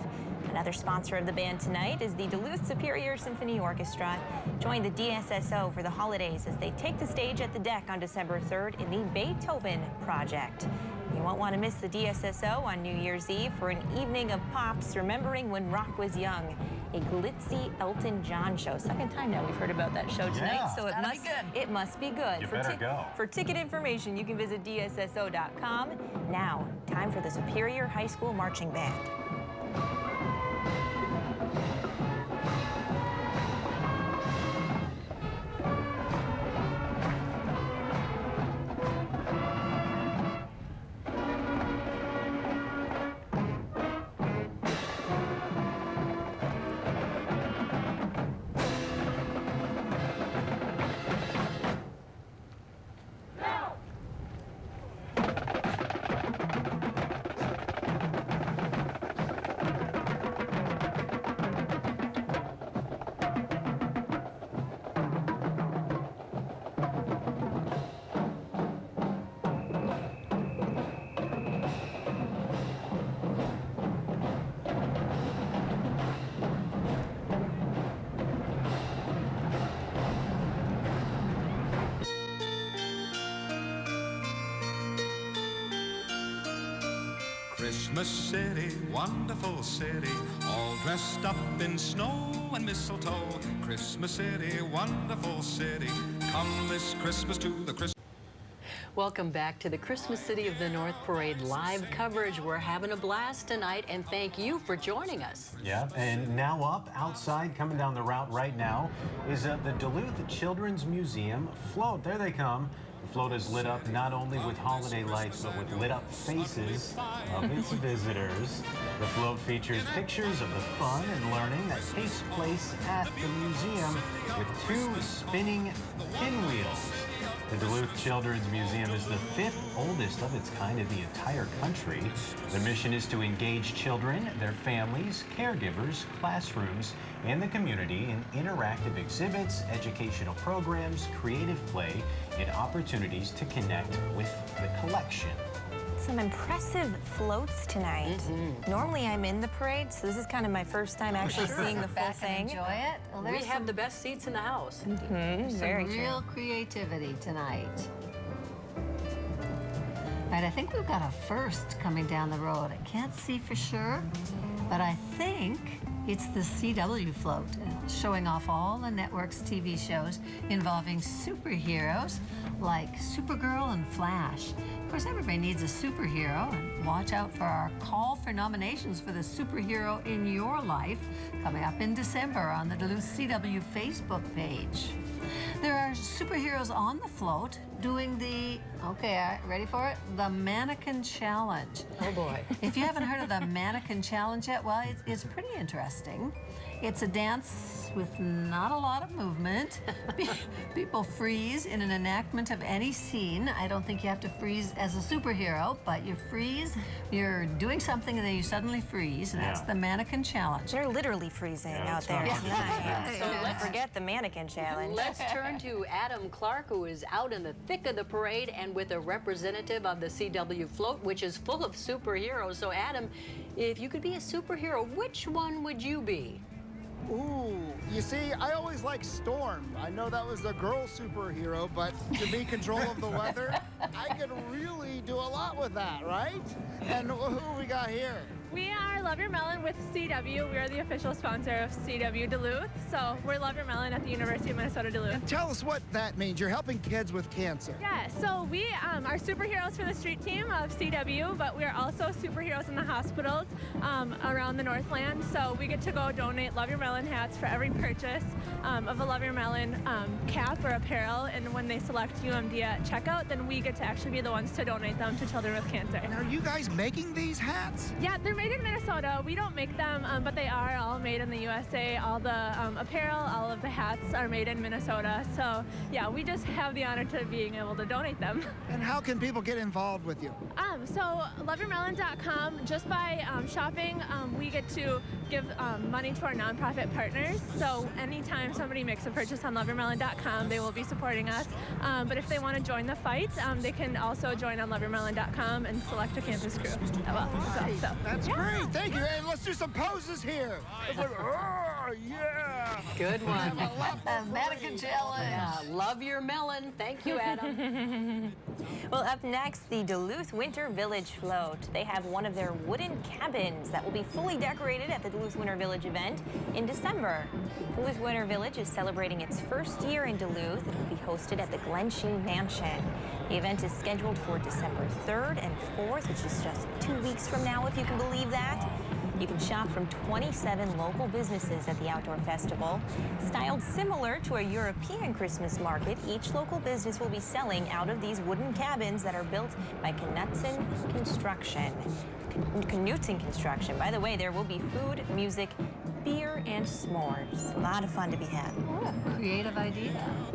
Another sponsor of the band tonight is the Duluth Superior Symphony Orchestra. Join the DSSO for the holidays as they take the stage at the deck on December 3rd in the Beethoven Project. You won't want to miss the DSSO on New Year's Eve for an evening of pops remembering when rock was young. A glitzy Elton John show. Second time now we've heard about that show tonight, so it must be good. You better go. For ticket information, you can visit DSSO.com. Now, time for the Superior High School Marching Band. Christmas City, wonderful city, all dressed up in snow and mistletoe. Christmas City, wonderful city, come this Christmas to the Christmas. Welcome back to the Christmas City of the North Parade live coverage. We're having a blast tonight, and thank you for joining us. Yeah, and now up outside, coming down the route right now, is the Duluth Children's Museum float. There they come. The float is lit up not only with holiday lights, but with lit up faces of its visitors. The float features pictures of the fun and learning that takes place at the museum with 2 spinning pinwheels. The Duluth Children's Museum is the 5th oldest of its kind in the entire country. The mission is to engage children, their families, caregivers, classrooms, and the community in interactive exhibits, educational programs, creative play, and opportunities to connect with the collection. Some impressive floats tonight. Normally I'm in the parade, so this is kind of my first time actually seeing the full thing. Enjoy it. Well, We have the best seats in the house. There's some Very real creativity tonight. All right, I think we've got a first coming down the road. I can't see for sure, but I think it's the CW float, showing off all the network's TV shows involving superheroes like Supergirl and Flash. Of course, everybody needs a superhero, and watch out for our call for nominations for the superhero in your life coming up in December on the Duluth CW Facebook page. There are superheroes on the float doing the, ready for it? The Mannequin Challenge. Oh boy. If you haven't heard of the Mannequin Challenge yet, well, it's pretty interesting. It's a dance with not a lot of movement. People freeze in an enactment of any scene. I don't think you have to freeze as a superhero, but you freeze, you're doing something and then you suddenly freeze, and that's the Mannequin Challenge. They're literally freezing out there tonight. So let's forget the Mannequin Challenge. Let's turn to Adam Clark, who is out in the thick of the parade and with a representative of the CW float, which is full of superheroes. So Adam, if you could be a superhero, which one would you be? Ooh, you see, I always like Storm. I know that was the girl superhero, but to be control of the weather, I could really do a lot with that, right? And who we got here? We are Love Your Melon with CW. We are the official sponsor of CW Duluth. So we're Love Your Melon at the University of Minnesota Duluth. And tell us what that means. You're helping kids with cancer. Yeah, so we are superheroes for the street team of CW, but we are also superheroes in the hospitals around the Northland. So we get to go donate Love Your Melon hats for every purchase of a Love Your Melon cap or apparel. And when they select UMD at checkout, then we get to actually be the ones to donate them to children with cancer. And are you guys making these hats? Yeah, they're made in Minnesota. We don't make them, but they are all made in the USA. All the apparel, all of the hats are made in Minnesota. So yeah, we just have the honor to being able to donate them. And how can people get involved with you? So loveyourmelon.com, just by shopping, we get to give money to our nonprofit partners. So anytime somebody makes a purchase on loveyourmelon.com, they will be supporting us. But if they want to join the fight, they can also join on loveyourmelon.com and select a campus crew. That's great. Thank you. And let's do some poses here. Yeah. Good one. Mannequin Challenge. Yeah, Love Your Melon. Thank you, Adam. Well, up next, the Duluth Winter Village float. They have one of their wooden cabins that will be fully decorated at the Duluth Winter Village event in December. Duluth Winter Village is celebrating its first year in Duluth. It will be hosted at the Glen Sheen Mansion. The event is scheduled for December 3rd and 4th, which is just 2 weeks from now, if you can believe that. You can shop from 27 local businesses at the outdoor festival. Styled similar to a European Christmas market, each local business will be selling out of these wooden cabins that are built by Knutson Construction. Knutson Construction. By the way, there will be food, music, beer, and s'mores. A lot of fun to be had. Oh, creative idea.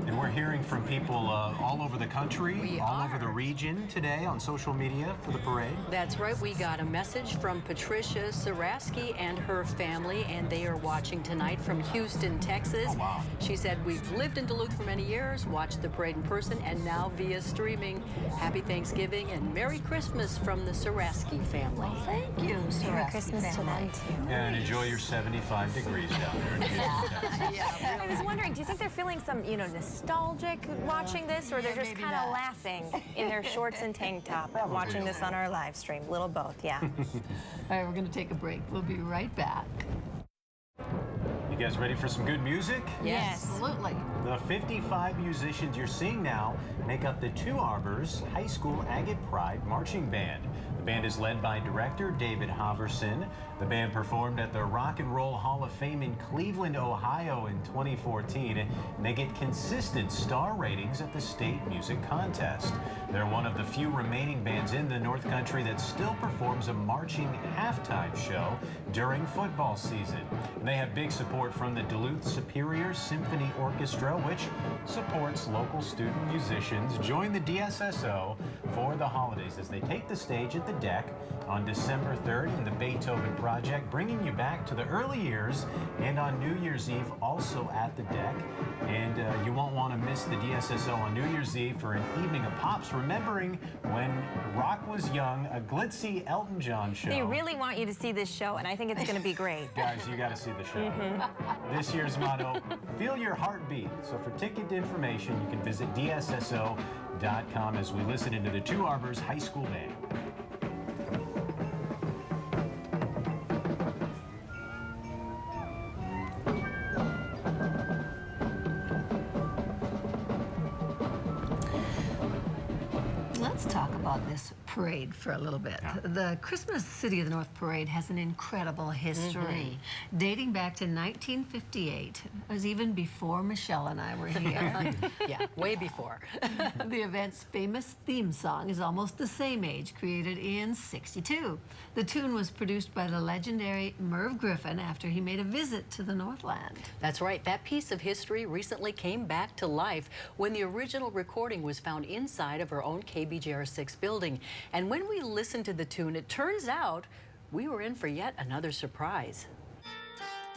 And we're hearing from people all over the country, over the region today on social media for the parade. That's right. We got a message from Patricia Saraski and her family, and they are watching tonight from Houston, Texas. Oh, wow. She said, we've lived in Duluth for many years, watched the parade in person, and now via streaming. Happy Thanksgiving and Merry Christmas from the Saraski family. Thank you, Saraski Merry Christmas family. to them, too. And enjoy your 75 75 degrees down there in Houston, Texas. I was wondering, do you think they're feeling some, nostalgic watching this, or they're just kind of laughing in their shorts and tank top watching this on our live stream? Little both, yeah. All right, we're going to take a break. We'll be right back. You guys ready for some good music? Yes. Absolutely. The 55 musicians you're seeing now make up the Two Arbors High School Agate Pride Marching Band. The band is led by director David Haverson. The band performed at the Rock and Roll Hall of Fame in Cleveland, Ohio in 2014, and they get consistent star ratings at the state music contest. They're one of the few remaining bands in the North Country that still performs a marching halftime show during football season. And they have big support from the Duluth Superior Symphony Orchestra, which supports local student musicians. Join the DSSO for the holidays as they take the stage at the Deck on December 3rd in the Beethoven Project, bringing you back to the early years, and on New Year's Eve also at the Deck. And you won't want to miss the DSSO on New Year's Eve for an evening of pops, remembering when rock was young, a glitzy Elton John show. They really want you to see this show, and I think it's going to be great. Guys, you got to see the show. This year's motto, feel your heartbeat. So for ticket information, you can visit DSSO.com as we listen into the Two Arbors High School Band. Let's talk about this parade for a little bit. Yeah. The Christmas City of the North Parade has an incredible history dating back to 1958. It was even before Michelle and I were here. Yeah, way before. The event's famous theme song is almost the same age, created in '62. The tune was produced by the legendary Merv Griffin after he made a visit to the Northland. That's right. That piece of history recently came back to life when the original recording was found inside of our own KBJR 6 building. And when we listened to the tune, it turns out we were in for yet another surprise.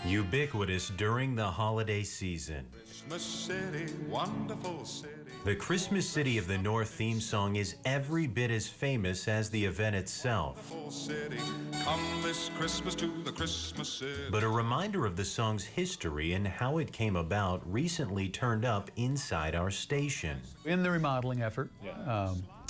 Ubiquitous during the holiday season. Christmas City, wonderful city. The Christmas City of the North theme song is every bit as famous as the event itself. City. Come this Christmas to the Christmas City. But a reminder of the song's history and how it came about recently turned up inside our station. In the remodeling effort,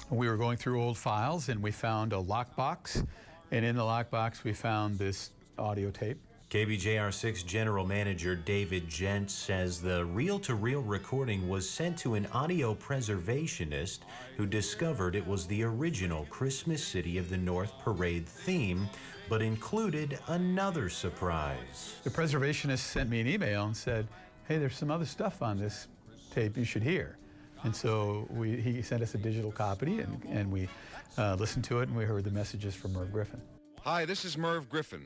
we were going through old files and we found a lockbox, and in the lockbox we found this audio tape. KBJR 6 General Manager David Gent says the reel-to-reel recording was sent to an audio preservationist who discovered it was the original Christmas City of the North Parade theme, but included another surprise. The preservationist sent me an email and said, hey, there's some other stuff on this tape you should hear. And so he sent us a digital copy, and we listened to it, and we heard the messages from Merv Griffin. Hi, this is Merv Griffin.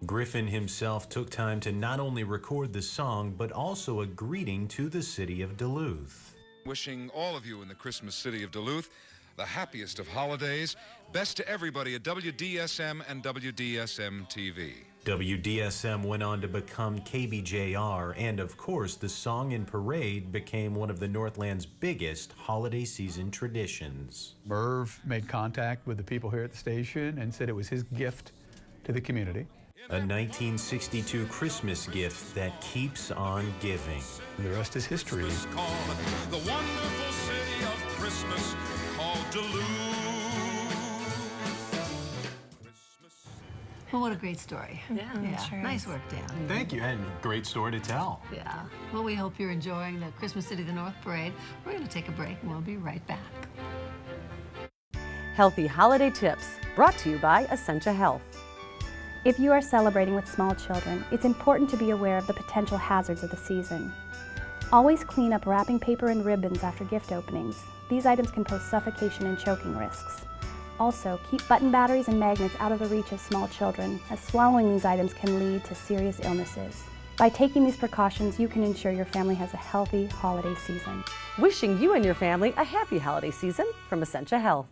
Griffin himself took time to not only record the song, but also a greeting to the city of Duluth. Wishing all of you in the Christmas City of Duluth the happiest of holidays. Best to everybody at WDSM and WDSM TV. WDSM went on to become KBJR, and of course, the song and parade became one of the Northland's biggest holiday season traditions. Merv made contact with the people here at the station and said it was his gift to the community. A 1962 Christmas gift that keeps on giving. The rest is history. The wonderful city of Christmas called Duluth. Well, what a great story. Yeah, sure Nice is. work, Dan. Thank you, and great story to tell. Yeah. Well, we hope you're enjoying the Christmas City of the North Parade. We're going to take a break, and we'll be right back. Healthy holiday tips brought to you by Essentia Health. If you are celebrating with small children, it's important to be aware of the potential hazards of the season. Always clean up wrapping paper and ribbons after gift openings. These items can pose suffocation and choking risks. Also, keep button batteries and magnets out of the reach of small children, as swallowing these items can lead to serious illnesses. By taking these precautions, you can ensure your family has a healthy holiday season. Wishing you and your family a happy holiday season from Essentia Health.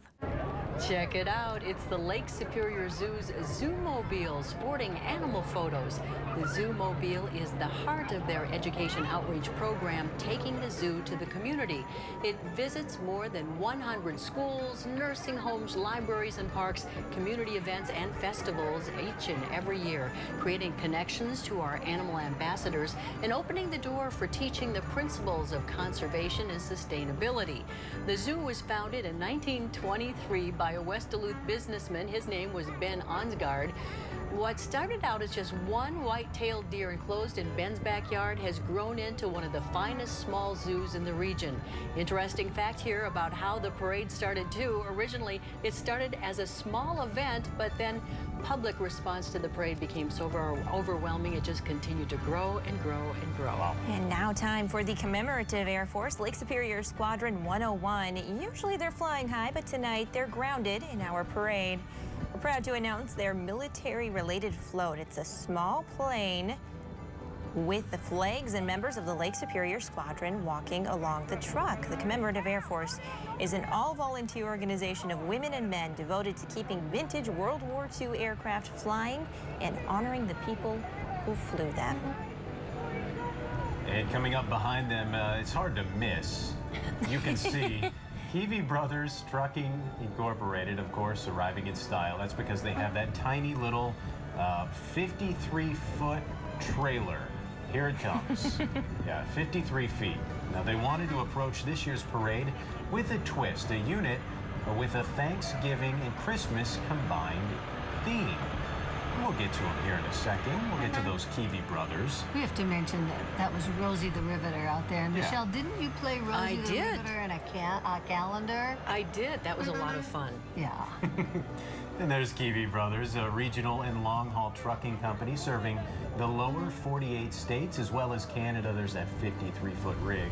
Check it out. It's the Lake Superior Zoo's Zoomobile, sporting animal photos. The Zoomobile is the heart of their education outreach program, taking the zoo to the community. It visits more than 100 schools, nursing homes, libraries and parks, community events and festivals each and every year, creating connections to our animal ambassadors and opening the door for teaching the principles of conservation and sustainability. The zoo was founded in 1923 by a West Duluth businessman. His name was Ben Onsgaard. What started out as just one white-tailed deer enclosed in Ben's backyard has grown into one of the finest small zoos in the region. Interesting fact here about how the parade started too. Originally, it started as a small event, but then public response to the parade became so overwhelming, it just continued to grow and grow and grow. And now time for the commemorative Air Force Lake Superior Squadron 101. Usually they're flying high, but tonight they're grounded in our parade. We're proud to announce their military-related float. It's a small plane with the flags and members of the Lake Superior Squadron walking along the truck. The Commemorative Air Force is an all-volunteer organization of women and men devoted to keeping vintage World War II aircraft flying and honoring the people who flew them. And coming up behind them, it's hard to miss. You can see KBJR Brothers Trucking Incorporated, of course, arriving in style. That's because they have that tiny little 53-foot trailer. Here it comes. Yeah, 53 feet. Now, they wanted to approach this year's parade with a twist, a unit with a Thanksgiving and Christmas combined theme. We'll get to them here in a second. We'll get to those KBJR Brothers. We have to mention that was Rosie the Riveter out there. And Yeah. Michelle, didn't you play Rosie the Riveter in a calendar? I did. That was a lot of fun. Yeah. And there's KBJR Brothers, a regional and long-haul trucking company serving the lower 48 states as well as Canada. There's that 53-foot rig.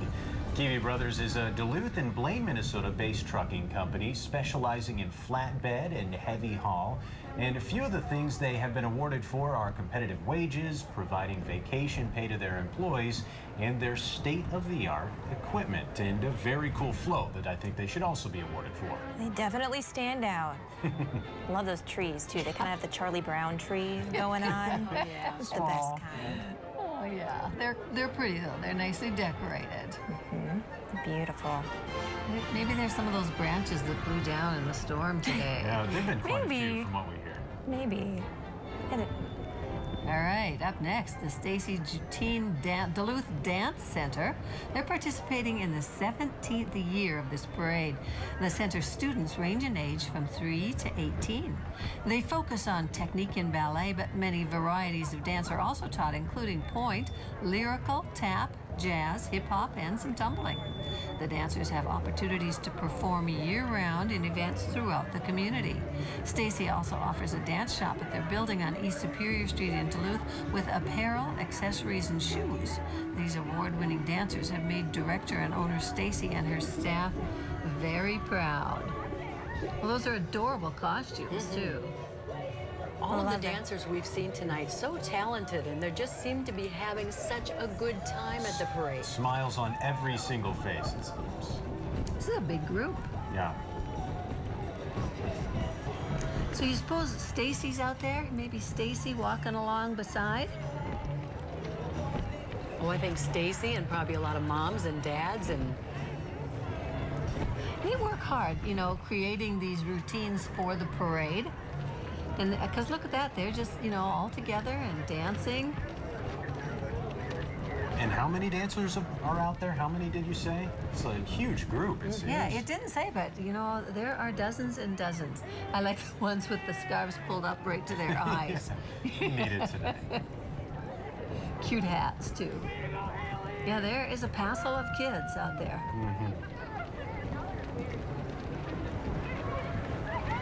KBJR Brothers is a Duluth and Blaine, Minnesota-based trucking company specializing in flatbed and heavy haul. And a few of the things they have been awarded for are competitive wages, providing vacation pay to their employees, and their state-of-the-art equipment. And a very cool float that I think they should also be awarded for. They definitely stand out. I love those trees, too. They kind of have the Charlie Brown tree going on. Oh, yeah. It's the best kind. Oh, yeah. They're pretty, though. They're nicely decorated. Beautiful. Maybe there's some of those branches that blew down in the storm today. Yeah, they've been quite a few Maybe. from what we hear. Maybe. All right, up next, the Stacy Teen Duluth Dance Center. They're participating in the 17th year of this parade. The center's students range in age from 3 to 18. They focus on technique and ballet, but many varieties of dance are also taught, including point, lyrical, tap, jazz, hip-hop, and some tumbling. The dancers have opportunities to perform year-round in events throughout the community. Stacy also offers a dance shop at their building on East Superior Street in Duluth with apparel, accessories, and shoes. These award-winning dancers have made director and owner Stacy and her staff very proud. Well, those are adorable costumes, too. All of the dancers we've seen tonight, so talented, and they just seem to be having such a good time at the parade. Smiles on every single face, it seems. This is a big group. Yeah. So you suppose Stacy's out there? Maybe Stacy walking along beside? Oh, I think Stacy and probably a lot of moms and dads and... They work hard, you know, creating these routines for the parade. And because look at that, they're just, you know, all together and dancing. And how many dancers are out there? How many did you say? It's a huge group, it seems. Yeah, it didn't say, but, you know, there are dozens and dozens. I like the ones with the scarves pulled up right to their eyes. You need it today. Cute hats, too. Yeah, there is a passel of kids out there.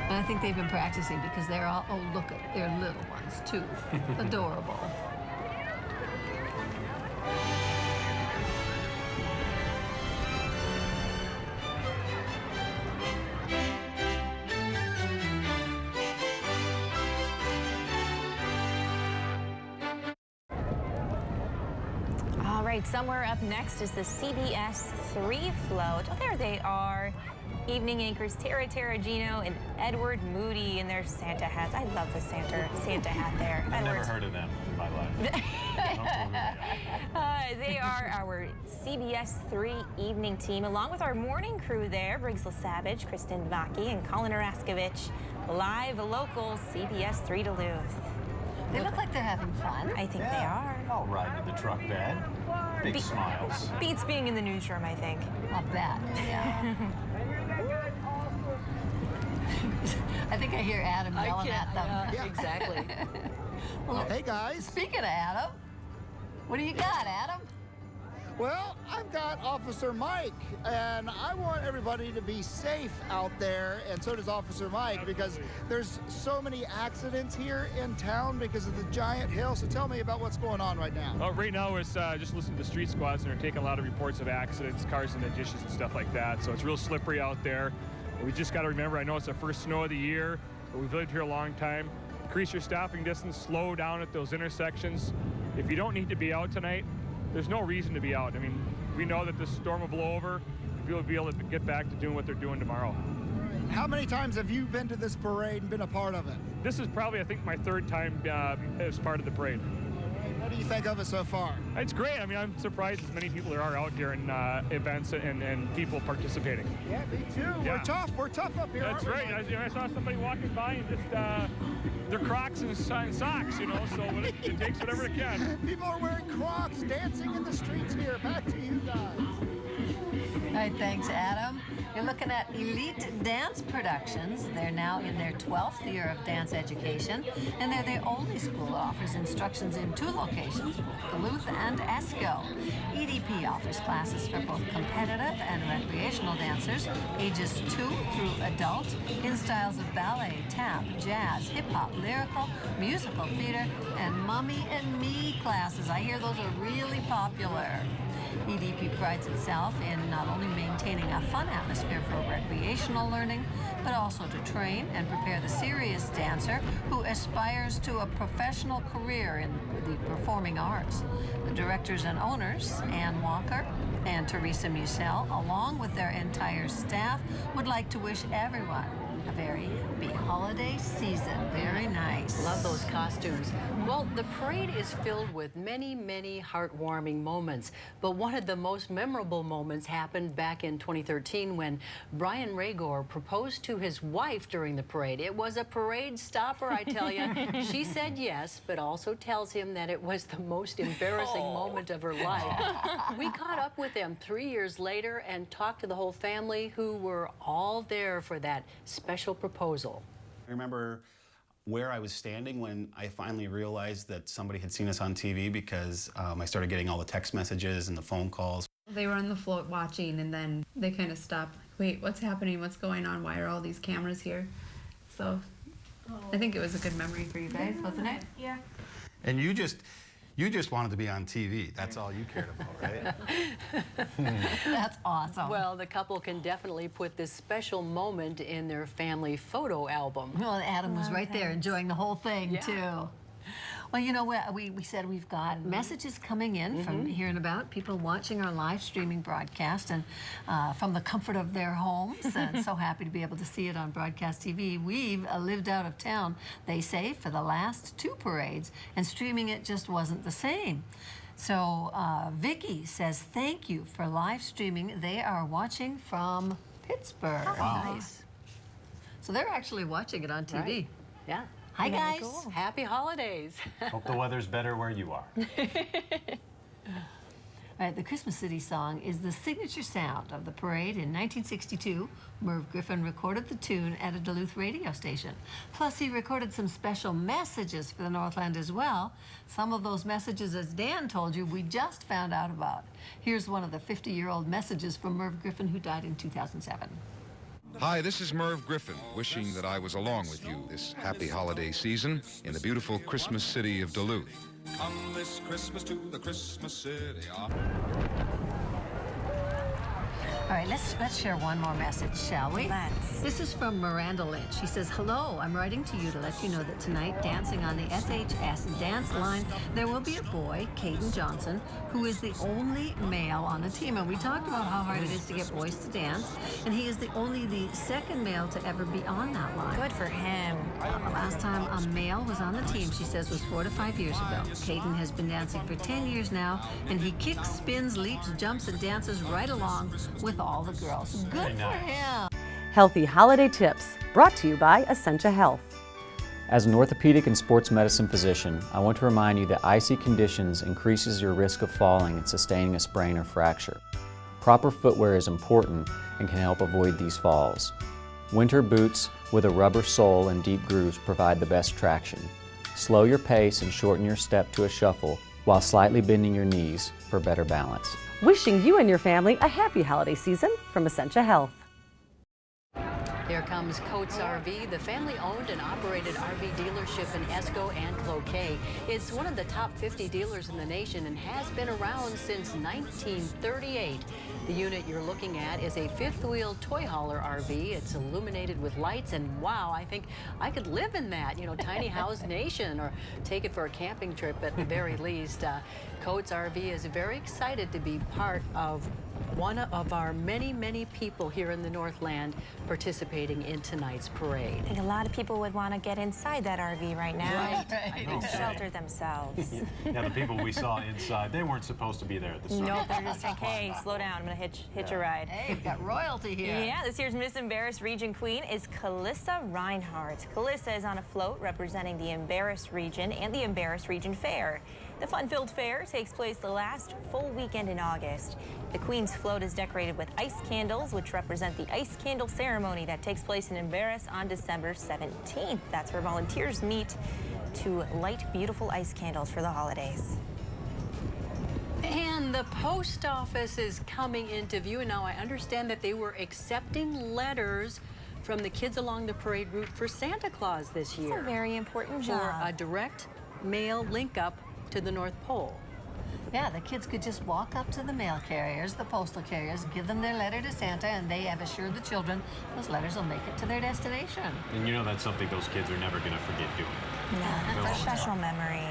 And I think they've been practicing because they're all, oh, look at their little ones, too. Adorable. All right, somewhere up next is the CBS 3 float. Oh, there they are. Evening anchors Tara Terragino and Edward Moody in their Santa hats. I love the Santa hat there. I've never heard of them in my life. They are our CBS 3 evening team, along with our morning crew there, Briggs Savage, Kristen Vaki, and Colin Araskovich, live local CBS 3 Duluth. They look like they're having fun. I think they are. I'll ride with the truck bed. Big smiles. Beats being in the newsroom, I think. I'll bet, yeah. I think I hear Adam yelling at them. Yeah, exactly. Well, hey, guys. Speaking of Adam, what do you got, Adam? Well, I've got Officer Mike, and I want everybody to be safe out there, and so does Officer Mike, because there's so many accidents here in town because of the giant hail. So tell me about what's going on right now. Right now, it's just listening to street squads, and they're taking a lot of reports of accidents, cars in the ditches and stuff like that. So it's real slippery out there. We just got to remember, I know it's the first snow of the year, but we've lived here a long time. Increase your stopping distance, slow down at those intersections. If you don't need to be out tonight, there's no reason to be out. I mean, we know that this storm will blow over. People will be able to get back to doing what they're doing tomorrow. How many times have you been to this parade and been a part of it? This is probably, I think, my third time as part of the parade. What do you think of it so far? It's great. I mean, I'm surprised as many people there are out here in events and people participating. Yeah, me too. Yeah. We're tough. We're tough up here. That's right. I saw somebody walking by and just their Crocs and socks, you know, so it takes whatever it can. People are wearing Crocs, dancing in the streets here. Back to you guys. All right, thanks, Adam. You're looking at Elite Dance Productions. They're now in their 12th year of dance education, and they're the only school that offers instructions in 2 locations, Duluth and Esco. EDP offers classes for both competitive and recreational dancers, ages 2 through adult, in styles of ballet, tap, jazz, hip-hop, lyrical, musical theater, and Mommy and Me classes. I hear those are really popular. EDP prides itself in not only maintaining a fun atmosphere for recreational learning, but also to train and prepare the serious dancer who aspires to a professional career in the performing arts. The directors and owners, Ann Walker and Teresa Musell, along with their entire staff, would like to wish everyone a very happy holiday season. Very nice. Love those costumes. Well, the parade is filled with many, many heartwarming moments, but one of the most memorable moments happened back in 2013 when Brian Ragor proposed to his wife during the parade. It was a parade stopper, I tell you. She said yes, but also tells him that it was the most embarrassing moment of her life. We caught up with them 3 years later and talked to the whole family, who were all there for that special proposal. I remember where I was standing when I finally realized that somebody had seen us on TV, because I started getting all the text messages and the phone calls. They were on the float watching, and then they kind of stopped. Wait, what's happening? What's going on? Why are all these cameras here? So I think it was a good memory for you guys, wasn't it? Yeah. And you just wanted to be on TV. That's all you cared about, right? That's awesome. Well, the couple can definitely put this special moment in their family photo album. Well, Adam was right there enjoying the whole thing, too. Well, you know, we said we've got messages coming in from here and about, people watching our live streaming broadcast and from the comfort of their homes, and so happy to be able to see it on broadcast TV. We've lived out of town, they say, for the last 2 parades, and streaming it just wasn't the same. So Vicky says, thank you for live streaming. They are watching from Pittsburgh. Wow. Nice. So they're actually watching it on TV. Right. Yeah. Hi, guys. Cool. Happy holidays. Hope the weather's better where you are. All right, the Christmas City song is the signature sound of the parade. In 1962, Merv Griffin recorded the tune at a Duluth radio station. Plus, he recorded some special messages for the Northland as well. Some of those messages, as Dan told you, we just found out about. Here's one of the 50-year-old messages from Merv Griffin, who died in 2007. Hi, this is Merv Griffin, wishing that I was along with you this happy holiday season in the beautiful Christmas city of Duluth. Come this Christmas to the Christmas city. All All right, let's share one more message, shall we? Let's. This is from Miranda Lynch. She says, hello, I'm writing to you to let you know that tonight, dancing on the SHS dance line, there will be a boy, Caden Johnson, who is the only male on the team. And we talked about how hard it is to get boys to dance, and he is only the second male to ever be on that line. Good for him. The last time a male was on the team, she says, was 4 to 5 years ago. Caden has been dancing for 10 years now, and he kicks, spins, leaps, jumps, and dances right along with all the girls. Good for him. Healthy holiday tips brought to you by Essentia Health. As an orthopedic and sports medicine physician, I want to remind you that icy conditions increases your risk of falling and sustaining a sprain or fracture. Proper footwear is important and can help avoid these falls. Winter boots with a rubber sole and deep grooves provide the best traction. Slow your pace and shorten your step to a shuffle while slightly bending your knees for better balance. Wishing you and your family a happy holiday season from Essentia Health. Here comes Coates RV, the family-owned and operated RV dealership in Esco and Cloquet. It's one of the top 50 dealers in the nation and has been around since 1938. The unit you're looking at is a fifth-wheel toy hauler RV. It's illuminated with lights, and wow, I think I could live in that, you know, tiny house nation, or take it for a camping trip at the very least. Coates RV is very excited to be part of one of our many, many people here in the Northland participating in tonight's parade. I think a lot of people would want to get inside that RV right now. Right. And shelter themselves. Yeah, the people we saw inside, they weren't supposed to be there at the start. Nope, they're just like, hey, slow down, I'm going to hitch a ride. Hey, we've got royalty here. Yeah, this year's Miss Embarrassed Region Queen is Calissa Reinhardt. Calissa is on a float representing the Embarrassed Region and the Embarrassed Region Fair. The fun-filled fair takes place the last full weekend in August. The Queen's float is decorated with ice candles, which represent the ice candle ceremony that takes place in Embarrass on December 17th. That's where volunteers meet to light beautiful ice candles for the holidays. And the post office is coming into view. And now I understand that they were accepting letters from the kids along the parade route for Santa Claus this year. That's a very important job. For a direct mail link up to the North Pole. Yeah, the kids could just walk up to the mail carriers, the postal carriers, give them their letter to Santa, and they have assured the children those letters will make it to their destination. And you know that's something those kids are never going to forget doing. Yeah, a special memory.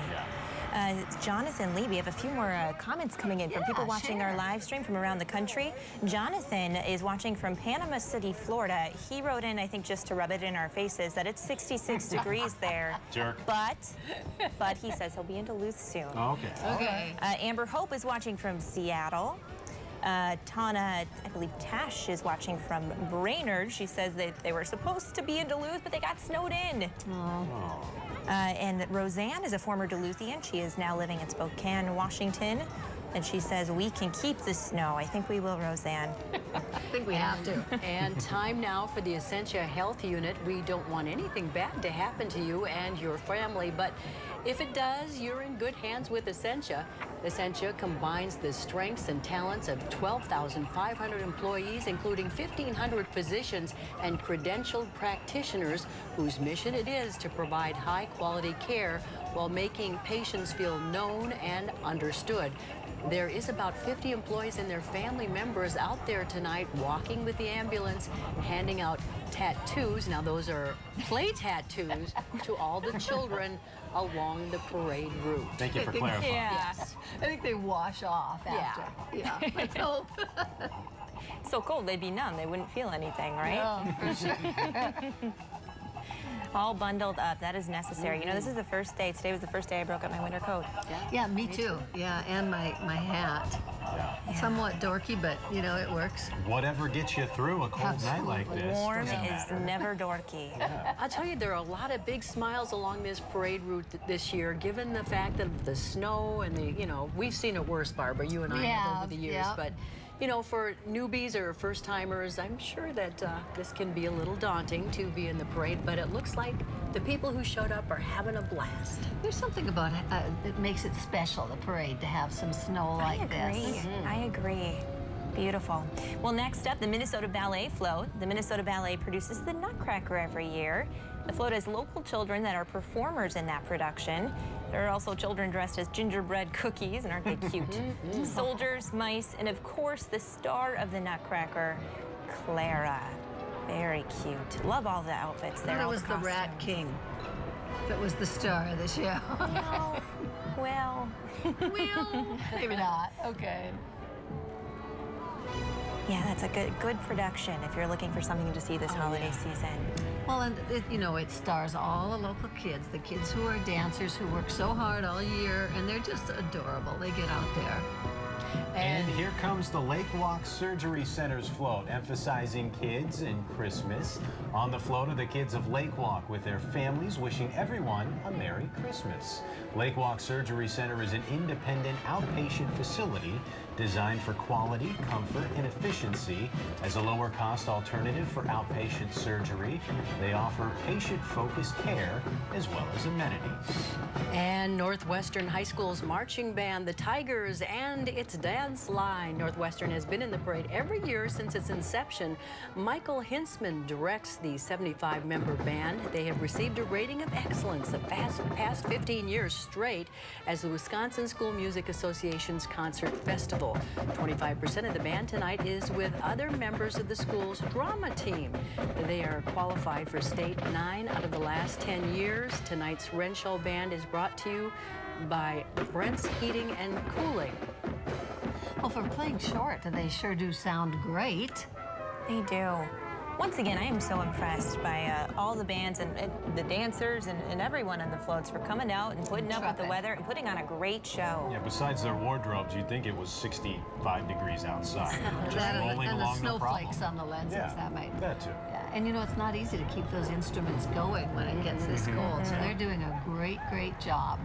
Jonathan Lee, we have a few more comments coming in from people watching our live stream from around the country. Jonathan is watching from Panama City, Florida. He wrote in, I think just to rub it in our faces, that it's 66 degrees there. Jerk. But he says he'll be in Duluth soon. Okay. Amber Hope is watching from Seattle. Tana, I believe Tash is watching from Brainerd. She says that they were supposed to be in Duluth, but they got snowed in. And Roseanne is a former Duluthian. She is now living in Spokane, Washington. And she says, we can keep the snow. I think we will, Roseanne. I think we have to. And time now for the Essentia Health Unit. We don't want anything bad to happen to you and your family, but if it does, you're in good hands with Essentia. Essentia combines the strengths and talents of 12,500 employees, including 1,500 physicians and credentialed practitioners whose mission it is to provide high-quality care while making patients feel known and understood. There is about 50 employees and their family members out there tonight walking with the ambulance, handing out tattoos. Now, those are play tattoos to all the children along the parade route. Thank you for clarifying. Yes. I think they wash off after. Yeah. Let's hope. So cold, they'd be numb. They wouldn't feel anything, right? No, for sure. All bundled up. That is necessary. You know, this is the first day. Today was the first day I broke up my winter coat. Yeah, me too. Yeah, and my hat. Yeah. Somewhat dorky, but you know, it works. Whatever gets you through a cold night like this. Warm is never dorky. I'll tell you, there are a lot of big smiles along this parade route this year, given the fact that the snow and the, you know, we've seen it worse, Barbara, you and I have over the years, but you know, for newbies or first-timers, I'm sure that this can be a little daunting to be in the parade, but it looks like the people who showed up are having a blast. There's something about it that makes it special, the parade, to have some snow like this. I agree. Beautiful. Well, next up, the Minnesota Ballet float. The Minnesota Ballet produces the Nutcracker every year. The float has local children that are performers in that production. There are also children dressed as gingerbread cookies, and aren't they cute? Soldiers, mice, and of course the star of the Nutcracker, Clara. Very cute. Love all the outfits there. It was the Rat King that was the star of the show. Well, maybe not. Okay. Yeah, that's a good production if you're looking for something to see this holiday season. Well, and it stars all the local kids, the kids who are dancers who work so hard all year, and they're just adorable. They get out there. And here comes the Lake Walk Surgery Center's float, emphasizing kids and Christmas. On the float are the kids of Lake Walk with their families, wishing everyone a Merry Christmas. Lake Walk Surgery Center is an independent outpatient facility designed for quality, comfort, and efficiency. As a lower-cost alternative for outpatient surgery, they offer patient-focused care as well as amenities. And Northwestern High School's marching band, the Tigers, and its dance line. Northwestern has been in the parade every year since its inception. Michael Hinsman directs the 75-member band. They have received a rating of excellence the past 15 years straight as the Wisconsin School Music Association's Concert Festival. 25% of the band tonight is with other members of the school's drama team. They are qualified for state 9 out of the last 10 years. Tonight's Renshaw Band is brought to you by Brent's Heating and Cooling. Well, for playing short, they sure do sound great. They do. Once again, I am so impressed by all the bands and the dancers and everyone on the floats for coming out and putting up with the weather and putting on a great show. Yeah, besides their wardrobes, you'd think it was 65 degrees outside. Just rolling and along, the no problem. snowflakes on the lenses, that might. That too. Yeah, and it's not easy to keep those instruments going when it gets this cold, so they're doing a great job.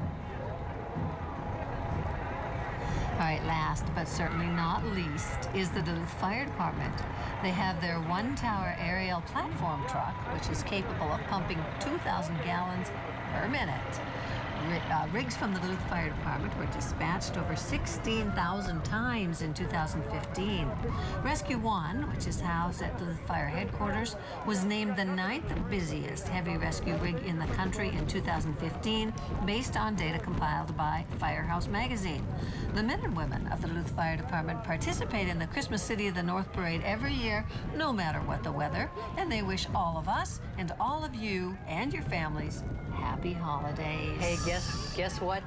All right, last but certainly not least is the Duluth Fire Department. They have their one-tower aerial platform truck, which is capable of pumping 2,000 gallons per minute. Rigs from the Duluth Fire Department were dispatched over 16,000 times in 2015. Rescue 1, which is housed at Duluth Fire Headquarters, was named the 9th busiest heavy rescue rig in the country in 2015, based on data compiled by Firehouse Magazine. The men and women of the Duluth Fire Department participate in the Christmas City of the North Parade every year, no matter what the weather, and they wish all of us and all of you and your families happy holidays. Hey, guess what?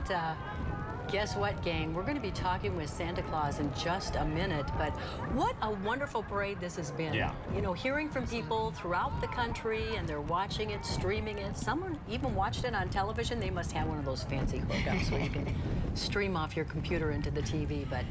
Guess what, gang? We're going to be talking with Santa Claus in just a minute, but what a wonderful parade this has been. Yeah. Hearing from people throughout the country, and they're watching it, streaming it. Someone even watched it on television. They must have one of those fancy hookups where you can stream off your computer into the TV, but...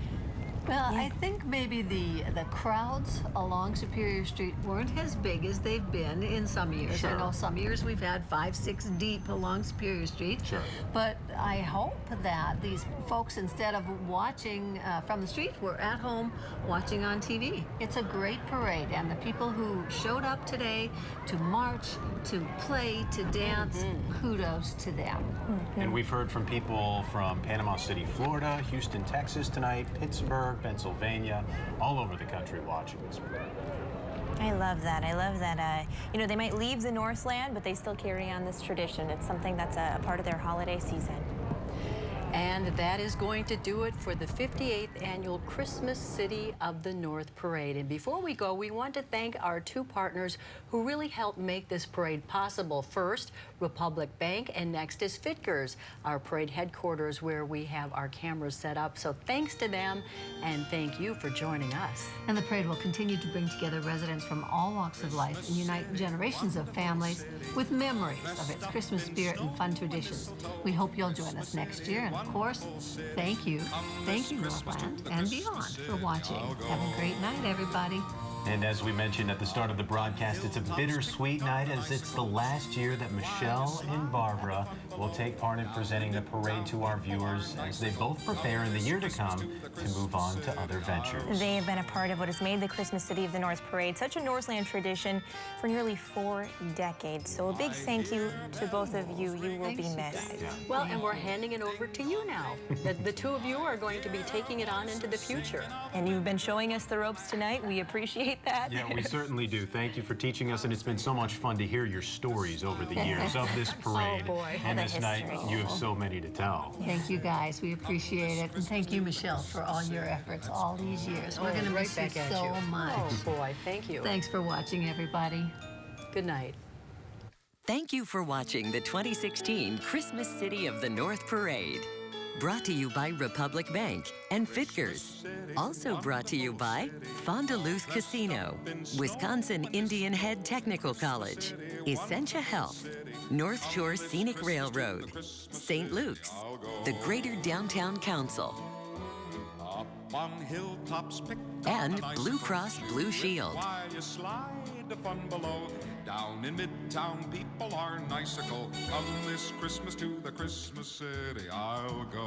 Well, I think maybe the crowds along Superior Street weren't as big as they've been in some years. Sure. I know some years we've had 5, 6 deep along Superior Street. Sure. But I hope that these folks, instead of watching from the street, were at home watching on TV. It's a great parade, and the people who showed up today to march, to play, to dance, kudos to them. And we've heard from people from Panama City, Florida, Houston, Texas tonight, Pittsburgh, Pennsylvania, all over the country watching this parade. I love that. I love that, they might leave the Northland, but they still carry on this tradition. It's something that's a part of their holiday season. And that is going to do it for the 58th Annual Christmas City of the North Parade. And before we go, we want to thank our 2 partners who really helped make this parade possible. First, Republic Bank, and next is Fitkers, our parade headquarters where we have our cameras set up. So thanks to them, and thank you for joining us. And the parade will continue to bring together residents from all walks of life and unite generations of families with memories of its Christmas spirit and fun traditions. We hope you'll join us next year. And of course, thank you Northland and beyond for watching. Have a great night, everybody. And as we mentioned at the start of the broadcast, it's a bittersweet night as it's the last year that Michelle and Barbara will take part in presenting the parade to our viewers as they both prepare in the year to come to move on to other ventures. They have been a part of what has made the Christmas City of the North Parade such a Northland tradition for nearly 4 decades. So a big thank you to both of you. You will be missed. Well, and we're handing it over to you now. The 2 of you are going to be taking it on into the future. And you've been showing us the ropes tonight. We appreciate appreciate that. Yeah, we certainly do. Thank you for teaching us, and it's been so much fun to hear your stories over the years of this parade. Oh, boy. And The this night, history. you have so many to tell. Thank you, guys. We appreciate it. And thank you, Michelle, for all your efforts all these years. We're going to miss you so much. Oh, boy. Thank you. Thanks for watching, everybody. Good night. Thank you for watching the 2016 Christmas City of the North Parade. Brought to you by Republic Bank and Fitkers. Also brought to you by Fond du Lac Casino, Wisconsin Indian Head Technical College, Essentia Health, North Shore Scenic Railroad, St. Luke's, the Greater Downtown Council, On hilltops, pick and Blue Cross Blue Shield. While you slide the fun below, down in Midtown, people are icicle. Come this Christmas to the Christmas City, I'll go.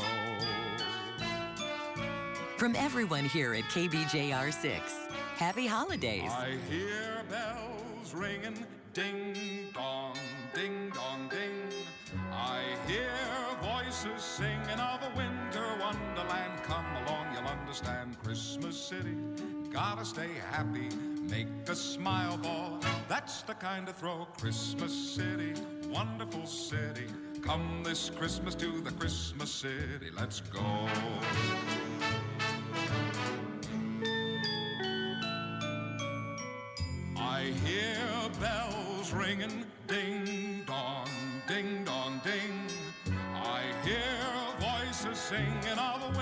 From everyone here at KBJR 6, happy holidays. I hear bells ringing, ding dong, ding dong, ding. I hear voices singing of a winter wonderland. Come along, you'll understand. Christmas City, gotta stay happy, make a smile ball. That's the kind of throw. Christmas City, wonderful city. Come this Christmas to the Christmas City, let's go. I hear bells ringing, ding dong, ding dong, ding. I hear voices singing of a